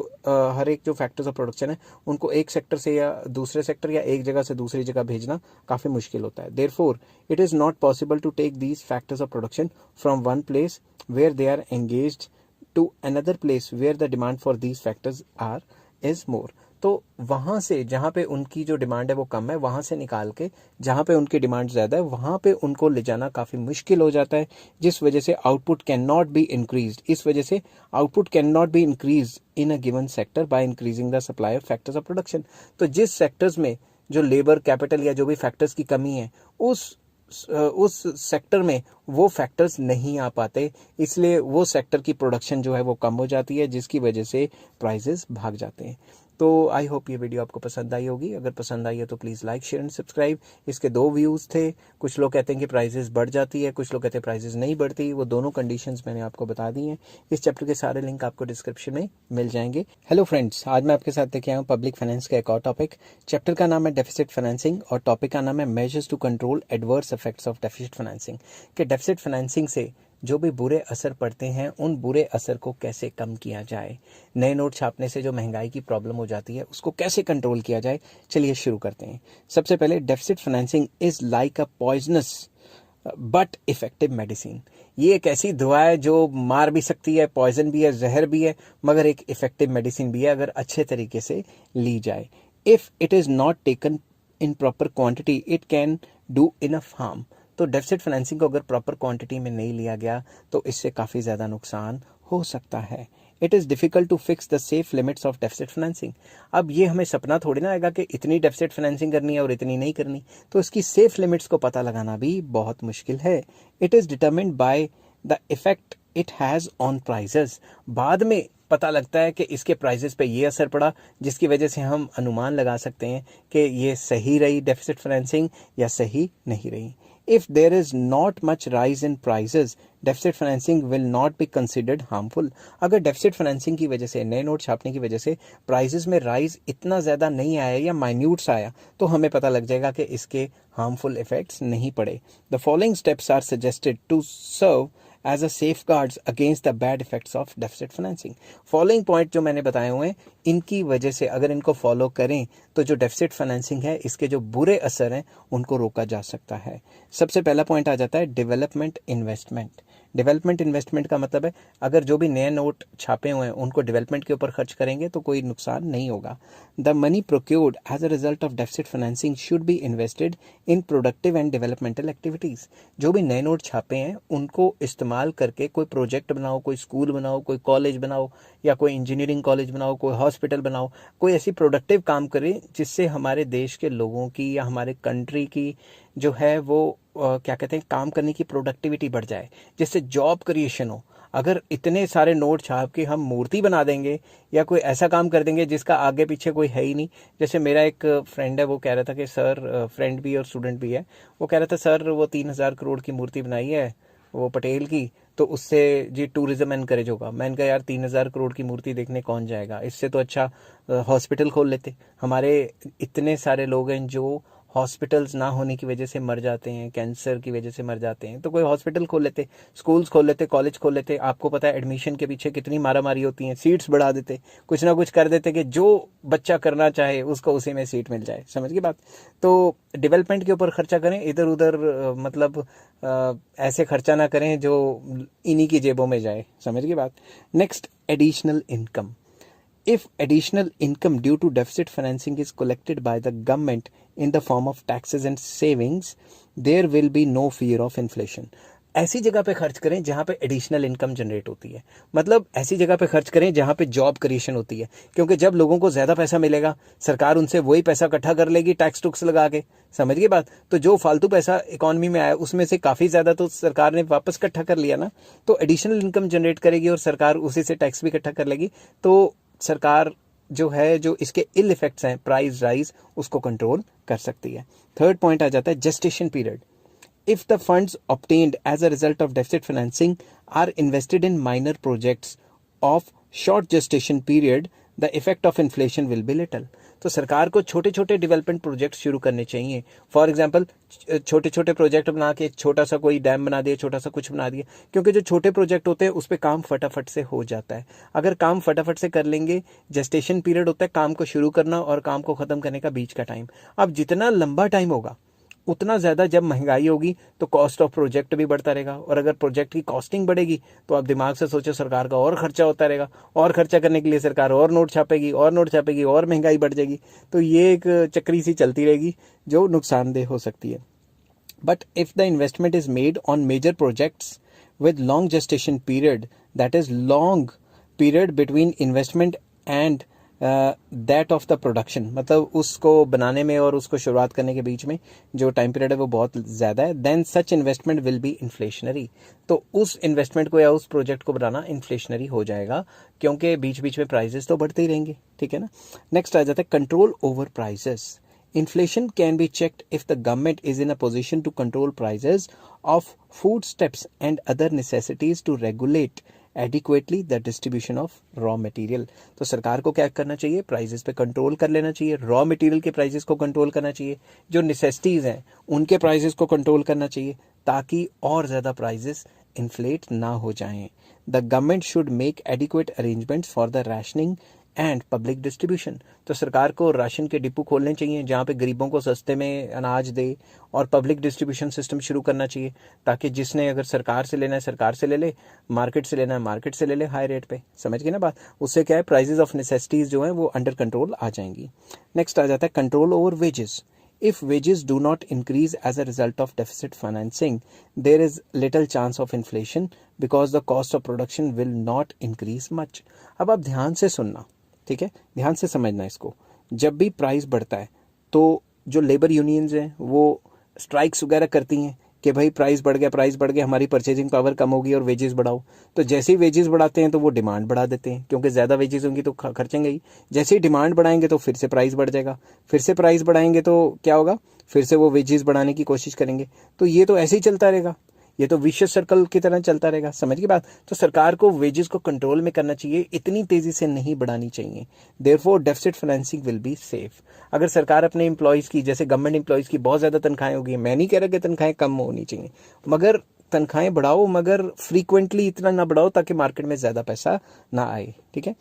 हर एक जो फैक्टर्स ऑफ प्रोडक्शन है उनको एक सेक्टर से या दूसरे सेक्टर या एक जगह से दूसरी जगह भेजना काफ़ी मुश्किल होता है। Therefore it is not possible to take these factors of production from one place where they are engaged to another place where the demand for these factors is more. तो वहाँ से जहाँ पे उनकी जो डिमांड है वो कम है, वहाँ से निकाल के जहाँ पे उनकी डिमांड ज़्यादा है वहाँ पे उनको ले जाना काफ़ी मुश्किल हो जाता है, जिस वजह से output can not be increase. इस वजह से output can not be increase in a given sector bye increasing the supply of factors of production. तो जिस सेक्टर्स में जो लेबर कैपिटल या जो भी फैक्टर्स की कमी है उस सेक्टर में वो फैक्टर्स नहीं आ पाते, इसलिए वो सेक्टर की प्रोडक्शन जो है वो कम हो जाती है, जिसकी वजह से प्राइसेस भाग जाते हैं। तो आई होप ये वीडियो आपको पसंद आई होगी। अगर पसंद आई है तो please like share and subscribe. इसके दो व्यूज़ थे, कुछ लोग कहते हैं कि प्राइसेस बढ़ जाती है, कुछ लोग कहते हैं प्राइसेस नहीं बढ़ती। वो दोनों कंडीशंस मैंने आपको बता दी हैं। इस चैप्टर के सारे लिंक आपको डिस्क्रिप्शन में मिल जाएंगे। हेलो फ्रेंड्स, आज मैं आपके साथ लेके आया हूँ पब्लिक फाइनेंस का एक और टॉपिक। चैप्टर का नाम है डेफिसिट फाइनेंसिंग और टॉपिक का नाम है measures to control adverse effects of deficit financing. कि डेफिसिट फाइनेंसिंग से जो भी बुरे असर पड़ते हैं उन बुरे असर को कैसे कम किया जाए, नए नोट छापने से जो महंगाई की प्रॉब्लम हो जाती है उसको कैसे कंट्रोल किया जाए। चलिए शुरू करते हैं। सबसे पहले deficit financing is like a poisonous but effective medicine. ये एक ऐसी दवा है जो मार भी सकती है, पॉइजन भी है, जहर भी है, मगर एक इफेक्टिव मेडिसिन भी है अगर अच्छे तरीके से ली जाए। If it is not taken in proper quantity it can do enough harm. तो डेफिसिट फाइनेंसिंग को अगर प्रॉपर क्वांटिटी में नहीं लिया गया तो इससे काफ़ी ज़्यादा नुकसान हो सकता है। It is difficult to fix the safe limits of deficit financing. अब ये हमें सपना थोड़ी ना आएगा कि इतनी डेफिसिट फाइनेंसिंग करनी है और इतनी नहीं करनी, तो इसकी सेफ लिमिट्स को पता लगाना भी बहुत मुश्किल है। It is determined by the effect it has on prices. बाद में पता लगता है कि इसके प्राइजेस पे ये असर पड़ा, जिसकी वजह से हम अनुमान लगा सकते हैं कि ये सही रही डेफिसिट फाइनेंसिंग या सही नहीं रही। If there is not much rise in prices, deficit financing will not be considered harmful। अगर डेफिसिट फाइनेंसिंग की वजह से, नए नोट छापने की वजह से प्राइजेस में राइज इतना ज़्यादा नहीं आया या माइन्यूट्स आया, तो हमें पता लग जाएगा कि इसके हार्मफुल इफेक्ट्स नहीं पड़े। The following steps are suggested to serve as a safeguards against the bad effects of deficit financing. Following point जो मैंने बताए हुए हैं, इनकी वजह से अगर इनको फॉलो करें तो जो डेफिसिट फाइनेंसिंग है इसके जो बुरे असर हैं उनको रोका जा सकता है। सबसे पहला पॉइंट आ जाता है डेवलपमेंट इन्वेस्टमेंट। डेवलपमेंट इन्वेस्टमेंट का मतलब है अगर जो भी नए नोट छापे हुए हैं उनको डेवलपमेंट के ऊपर खर्च करेंगे तो कोई नुकसान नहीं होगा। The money procured as a result of deficit financing should be invested in productive and developmental activities. जो भी नए नोट छापे हैं उनको इस्तेमाल करके कोई प्रोजेक्ट बनाओ, कोई स्कूल बनाओ, कोई कॉलेज बनाओ या कोई इंजीनियरिंग कॉलेज बनाओ, कोई हॉस्पिटल बनाओ, कोई ऐसी प्रोडक्टिव काम करें जिससे हमारे देश के लोगों की या हमारे कंट्री की जो है वो क्या कहते हैं, काम करने की प्रोडक्टिविटी बढ़ जाए, जिससे जॉब क्रिएशन हो। अगर इतने सारे नोट छाप के हम मूर्ति बना देंगे या कोई ऐसा काम कर देंगे जिसका आगे पीछे कोई है ही नहीं, जैसे मेरा एक फ्रेंड है वो कह रहा था कि सर, फ्रेंड भी और स्टूडेंट भी है, वो कह रहा था सर वो 3,000 करोड़ की मूर्ति बनाई है वो पटेल की, तो उससे जी टूरिज्म एनकरेज होगा। मैंने कहा यार 3,000 करोड़ की मूर्ति देखने कौन जाएगा, इससे तो अच्छा हॉस्पिटल खोल लेते। हमारे इतने सारे लोग हैं जो हॉस्पिटल्स ना होने की वजह से मर जाते हैं, कैंसर की वजह से मर जाते हैं, तो कोई हॉस्पिटल खोल लेते, स्कूल्स खोल लेते, कॉलेज खोल लेते। आपको पता है एडमिशन के पीछे कितनी मारामारी होती है, सीट्स बढ़ा देते, कुछ ना कुछ कर देते कि जो बच्चा करना चाहे उसको उसी में सीट मिल जाए। समझ गई बात? तो डेवलपमेंट के ऊपर खर्चा करें, इधर उधर मतलब ऐसे खर्चा ना करें जो इन्हीं की जेबों में जाए। समझ गई बात? Next, additional income. If additional income due to deficit financing is collected by the government in the form of taxes and savings, there will be no fear of inflation। ऐसी जगह पे खर्च करें जहाँ पे एडिशनल इनकम जनरेट होती है, मतलब ऐसी जगह पे खर्च करें जहाँ पे जॉब क्रिएशन होती है, क्योंकि जब लोगों को ज़्यादा पैसा मिलेगा सरकार उनसे वही पैसा इकट्ठा कर लेगी टैक्स टुक्स लगा के। समझ गई बात? तो जो फालतू पैसा इकोनॉमी में आया उसमें से काफ़ी ज़्यादा तो सरकार ने वापस इकट्ठा कर लिया ना, तो एडिशनल इनकम जनरेट करेगी और सरकार उसी से टैक्स भी इकट्ठा कर लेगी। तो सरकार जो है जो इसके इल इफेक्ट्स हैं प्राइस राइज उसको कंट्रोल कर सकती है। थर्ड पॉइंट आ जाता है gestation period. If the funds obtained as a result of deficit financing are invested in minor projects of short gestation period, the effect of inflation will be little. तो सरकार को छोटे छोटे डेवलपमेंट प्रोजेक्ट शुरू करने चाहिए। फॉर एग्जांपल छोटे छोटे प्रोजेक्ट बना के छोटा सा कोई डैम बना दिया, छोटा सा कुछ बना दिया, क्योंकि जो छोटे प्रोजेक्ट होते हैं उस पर काम फटाफट से हो जाता है। अगर काम फटाफट से कर लेंगे, जेस्टेशन पीरियड होता है काम को शुरू करना और काम को ख़त्म करने का बीच का टाइम। अब जितना लंबा टाइम होगा उतना ज़्यादा जब महंगाई होगी तो कॉस्ट ऑफ प्रोजेक्ट भी बढ़ता रहेगा, और अगर प्रोजेक्ट की कॉस्टिंग बढ़ेगी तो आप दिमाग से सोचो सरकार का और खर्चा होता रहेगा, और खर्चा करने के लिए सरकार और नोट छापेगी और नोट छापेगी और महंगाई बढ़ जाएगी। तो ये एक चक्री सी चलती रहेगी जो नुकसानदेह हो सकती है। But if the investment is made on major projects with long gestation period, that is long period between investment and that of the production, मतलब उसको बनाने में और उसको शुरुआत करने के बीच में जो टाइम पीरियड है वो बहुत ज़्यादा है, then such investment will be inflationary। तो उस इन्वेस्टमेंट को या उस प्रोजेक्ट को बनाना इन्फ्लेशनरी हो जाएगा, क्योंकि बीच बीच में प्राइजेस तो बढ़ते ही रहेंगे। ठीक है ना? नेक्स्ट आ जाता है control over prices. Inflation can be checked if the government is in a position to control prices of foodstuffs and other necessities to regulate adequately the distribution of raw material। तो सरकार को क्या करना चाहिए? Prices पे control कर लेना चाहिए, रॉ मटेरियल के प्राइजेस को कंट्रोल करना चाहिए, जो नेसेसिटीज़ हैं उनके प्राइजेस को कंट्रोल करना चाहिए, ताकि और ज़्यादा प्राइजेस इन्फ्लेट ना हो जाएं। The government should make adequate arrangements for the rationing and public distribution. तो सरकार को राशन के डिपो खोलने चाहिए जहाँ पे गरीबों को सस्ते में अनाज दे, और पब्लिक डिस्ट्रीब्यूशन सिस्टम शुरू करना चाहिए, ताकि जिसने अगर सरकार से लेना है सरकार से ले ले, मार्केट से लेना है मार्केट से ले ले हाई रेट पे। समझ गए ना बात? उससे क्या है, प्राइजेस ऑफ नेसेसिटीज़ जो हैं वो अंडर कंट्रोल आ जाएंगी। नेक्स्ट आ जाता है control over wages. If wages do not increase as a result of deficit financing, there is little chance of inflation because the cost of production will not increase much. अब आप ध्यान से सुनना, ठीक है, ध्यान से समझना इसको. जब भी प्राइस बढ़ता है तो जो लेबर यूनियंस हैं वो स्ट्राइक्स वगैरह करती हैं कि भाई प्राइस बढ़ गया, हमारी परचेजिंग पावर कम होगी और वेजेस बढ़ाओ. तो जैसे ही वेजेस बढ़ाते हैं तो वो डिमांड बढ़ा देते हैं, क्योंकि ज़्यादा वेजेस होंगी तो खर्चेंगे ही. जैसे ही डिमांड बढ़ाएंगे तो फिर से प्राइस बढ़ जाएगा, फिर से प्राइस बढ़ाएंगे तो क्या होगा, फिर से वो वेजेस बढ़ाने की कोशिश करेंगे. तो ये तो ऐसे ही चलता रहेगा, ये तो विशियस सर्कल की तरह चलता रहेगा. समझ की बात. तो सरकार को वेजेस को कंट्रोल में करना चाहिए, इतनी तेजी से नहीं बढ़ानी चाहिए. Therefore deficit financing will be safe. अगर सरकार अपने एम्प्लॉयज़ की, जैसे गवर्नमेंट एम्प्लॉयज़ की बहुत ज़्यादा तनख्वाहें होगी, मैं नहीं कह रहा कि तनख्वाहें कम होनी चाहिए, मगर तनख्वाहें बढ़ाओ, मगर फ्रीक्वेंटली इतना ना बढ़ाओ ताकि मार्केट में ज़्यादा पैसा ना आए. ठीक है.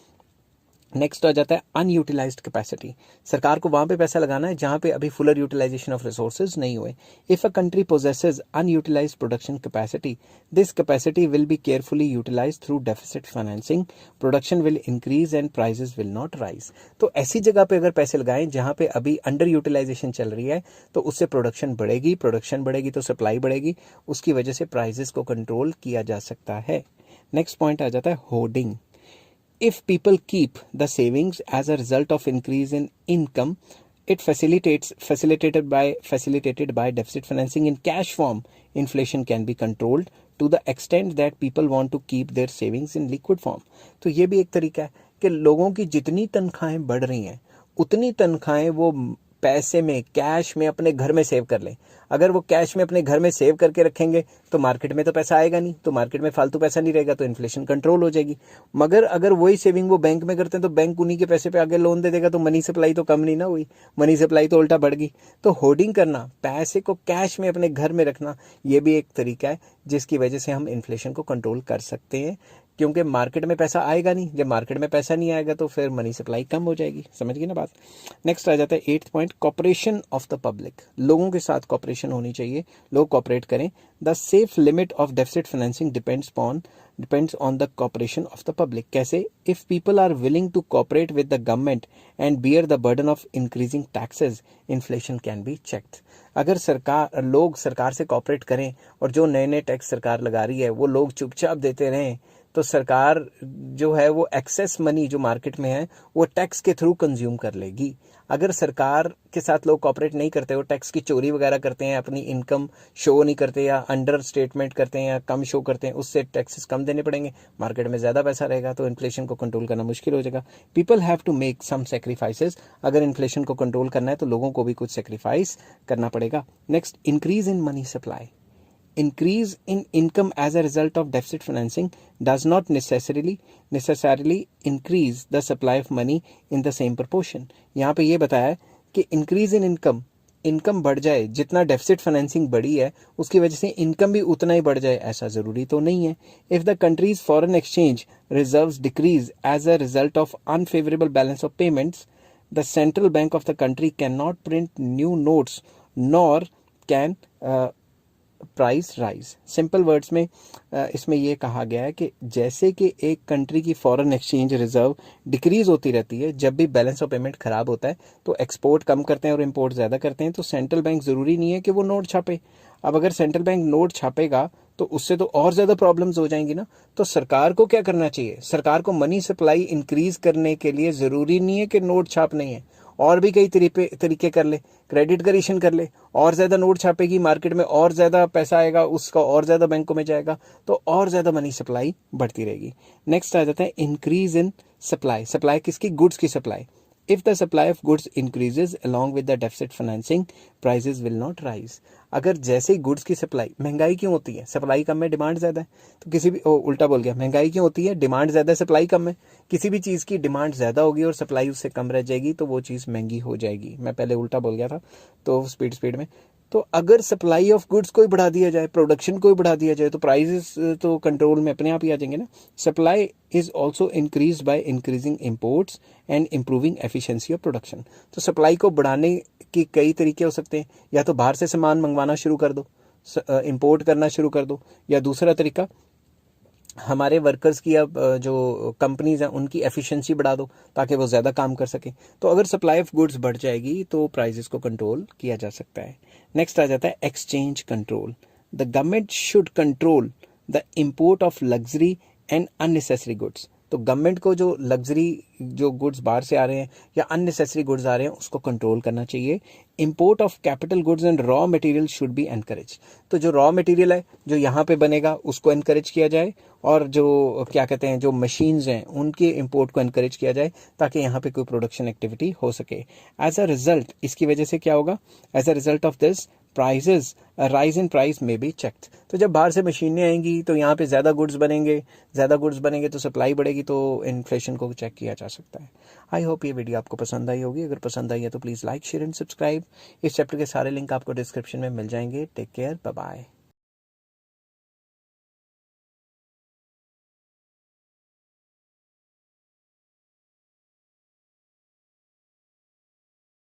नेक्स्ट आ जाता है अनयूटिलाइज्ड कैपेसिटी. सरकार को वहां पे पैसा लगाना है जहां पे अभी फुलर यूटिलाइजेशन ऑफ रिसोर्सेज नहीं हुए. If a country possesses unutilized production capacity, this capacity will be carefully utilized through deficit financing. Production will increase and prices will not rise. तो ऐसी जगह पे अगर पैसे लगाएं जहां पे अभी अंडर यूटिलाइजेशन चल रही है तो उससे प्रोडक्शन बढ़ेगी तो सप्लाई बढ़ेगी, उसकी वजह से प्राइसेस को कंट्रोल किया जा सकता है. नेक्स्ट पॉइंट आ जाता है hoarding. If people keep the savings as a result of increase in income, it facilitated by deficit financing in cash form, inflation can be controlled to the extent that people want to keep their savings in liquid form. तो ये भी एक तरीका है कि लोगों की जितनी तनख्वाहें बढ़ रही हैं उतनी तनख्वाहें वो पैसे में, कैश में अपने घर में सेव कर लें. अगर वो कैश में अपने घर में सेव करके रखेंगे तो मार्केट में तो पैसा आएगा नहीं, तो मार्केट में फालतू पैसा नहीं रहेगा, तो इन्फ्लेशन कंट्रोल हो जाएगी. मगर अगर वही सेविंग वो बैंक में करते हैं तो बैंक उन्हीं के पैसे पे आगे लोन दे देगा, तो मनी सप्लाई तो कम नहीं ना हुई, मनी सप्लाई तो उल्टा बढ़ गई. तो होर्डिंग करना, पैसे को कैश में अपने घर में रखना, ये भी एक तरीका है जिसकी वजह से हम इन्फ्लेशन को कंट्रोल कर सकते हैं, क्योंकि मार्केट में पैसा आएगा नहीं. जब मार्केट में पैसा नहीं आएगा तो फिर मनी सप्लाई कम हो जाएगी. समझ गए ना बात. नेक्स्ट आ जाता है 8th point, cooperation of the public. लोगों के साथ कॉपरेशन होनी चाहिए, लोग कॉपरेट करें. The safe limit of deficit financing depends on the cooperation of the public. कैसे? If people are willing to cooperate with the government and bear the burden of increasing taxes, inflation can be checked. अगर लोग सरकार से cooperate करें और जो नए नए टैक्स सरकार लगा रही है वो लोग चुपचाप देते रहें, तो सरकार जो है वो एक्सेस मनी जो मार्केट में है वो टैक्स के थ्रू कंज्यूम कर लेगी. अगर सरकार के साथ लोग कॉपरेट नहीं करते, वो टैक्स की चोरी वगैरह करते हैं, अपनी इनकम शो नहीं करते या अंडर स्टेटमेंट करते हैं या कम शो करते हैं, उससे टैक्सेस कम देने पड़ेंगे, मार्केट में ज़्यादा पैसा रहेगा, तो इन्फ्लेशन को कंट्रोल करना मुश्किल हो जाएगा. People have to make some sacrifices. अगर इन्फ्लेशन को कंट्रोल करना है तो लोगों को भी कुछ सेक्रीफाइस करना पड़ेगा. Next, increase in money supply. Increase in income as a result of deficit financing does not necessarily increase the supply of money in the same proportion. यहाँ पे ये बताया है कि increase in income बढ़ जाए, जितना डेफिसिट फाइनेंसिंग बढ़ी है उसकी वजह से इनकम भी उतना ही बढ़ जाए, ऐसा ज़रूरी तो नहीं है. If the country's foreign exchange reserves decrease as a result of unfavourable balance of payments, the central bank of the country can not print new notes nor can price rise. Simple words में इसमें यह कहा गया है कि जैसे कि एक कंट्री की फॉरेन एक्सचेंज रिजर्व डिक्रीज होती रहती है जब भी बैलेंस ऑफ पेमेंट खराब होता है, तो एक्सपोर्ट कम करते हैं और इंपोर्ट ज़्यादा करते हैं, तो सेंट्रल बैंक ज़रूरी नहीं है कि वो नोट छापे. अब अगर सेंट्रल बैंक नोट छापेगा तो उससे तो और ज़्यादा प्रॉब्लम्स हो जाएंगी ना. तो सरकार को क्या करना चाहिए? सरकार को मनी सप्लाई इंक्रीज करने के लिए ज़रूरी नहीं है कि नोट छापने हैं, और भी कई तरीके कर ले. क्रेडिट का इशन कर ले, और ज़्यादा नोट छापेगी मार्केट में, और ज़्यादा पैसा आएगा, उसका और ज़्यादा बैंकों में जाएगा, तो और ज़्यादा मनी सप्लाई बढ़ती रहेगी. नेक्स्ट आ जाता है इंक्रीज इन सप्लाई. सप्लाई किसकी? गुड्स की supply. If the supply of goods increases along with the deficit financing, prices will not rise. अगर जैसे ही गुड्स की सप्लाई, महंगाई क्यों होती है? सप्लाई कम है, डिमांड ज़्यादा है. तो किसी भी उल्टा बोल गया, महंगाई क्यों होती है? डिमांड ज़्यादा है, सप्लाई कम है. किसी भी चीज़ की डिमांड ज़्यादा होगी और सप्लाई उससे कम रह जाएगी तो वो चीज़ महंगी हो जाएगी. मैं पहले उल्टा बोल गया था तो स्पीड में. तो अगर सप्लाई ऑफ गुड्स को ही बढ़ा दिया जाए, प्रोडक्शन को ही बढ़ा दिया जाए, तो प्राइसेस तो कंट्रोल में अपने आप ही आ जाएंगे ना. Supply is also increase by increasing imports and improving efficiency of production. तो सप्लाई को बढ़ाने के कई तरीके हो सकते हैं. या तो बाहर से सामान मंगवाना शुरू कर दो, इंपोर्ट करना शुरू कर दो, या दूसरा तरीका हमारे वर्कर्स की अब जो कंपनीज हैं उनकी एफिशिएंसी बढ़ा दो ताकि वो ज़्यादा काम कर सकें। तो अगर सप्लाई ऑफ गुड्स बढ़ जाएगी तो प्राइसेस को कंट्रोल किया जा सकता है। नेक्स्ट आ जाता है exchange control. The government should control the import of luxury and unnecessary goods. तो गवर्नमेंट को जो लग्जरी जो गुड्स बाहर से आ रहे हैं या अननेसेसरी गुड्स आ रहे हैं उसको कंट्रोल करना चाहिए। Import of capital goods and raw material should be encourage. तो जो रॉ मटेरियल है जो यहाँ पे बनेगा उसको एनकरेज किया जाए, और जो क्या कहते हैं जो मशीन्स हैं उनके इंपोर्ट को एनकरेज किया जाए ताकि यहाँ पे कोई प्रोडक्शन एक्टिविटी हो सके। एज अ रिजल्ट इसकी वजह से क्या होगा, as a result of this prices rise in price may be checked. तो जब बाहर से मशीनें आएंगी तो यहाँ पे ज़्यादा गुड्स बनेंगे तो सप्लाई बढ़ेगी, तो इन्फ्लेशन को चेक किया जा सकता है। आई होप ये वीडियो आपको पसंद आई होगी। अगर पसंद आई है तो please like share and subscribe. इस चैप्टर के सारे लिंक आपको डिस्क्रिप्शन में मिल जाएंगे। Take care, bye bye.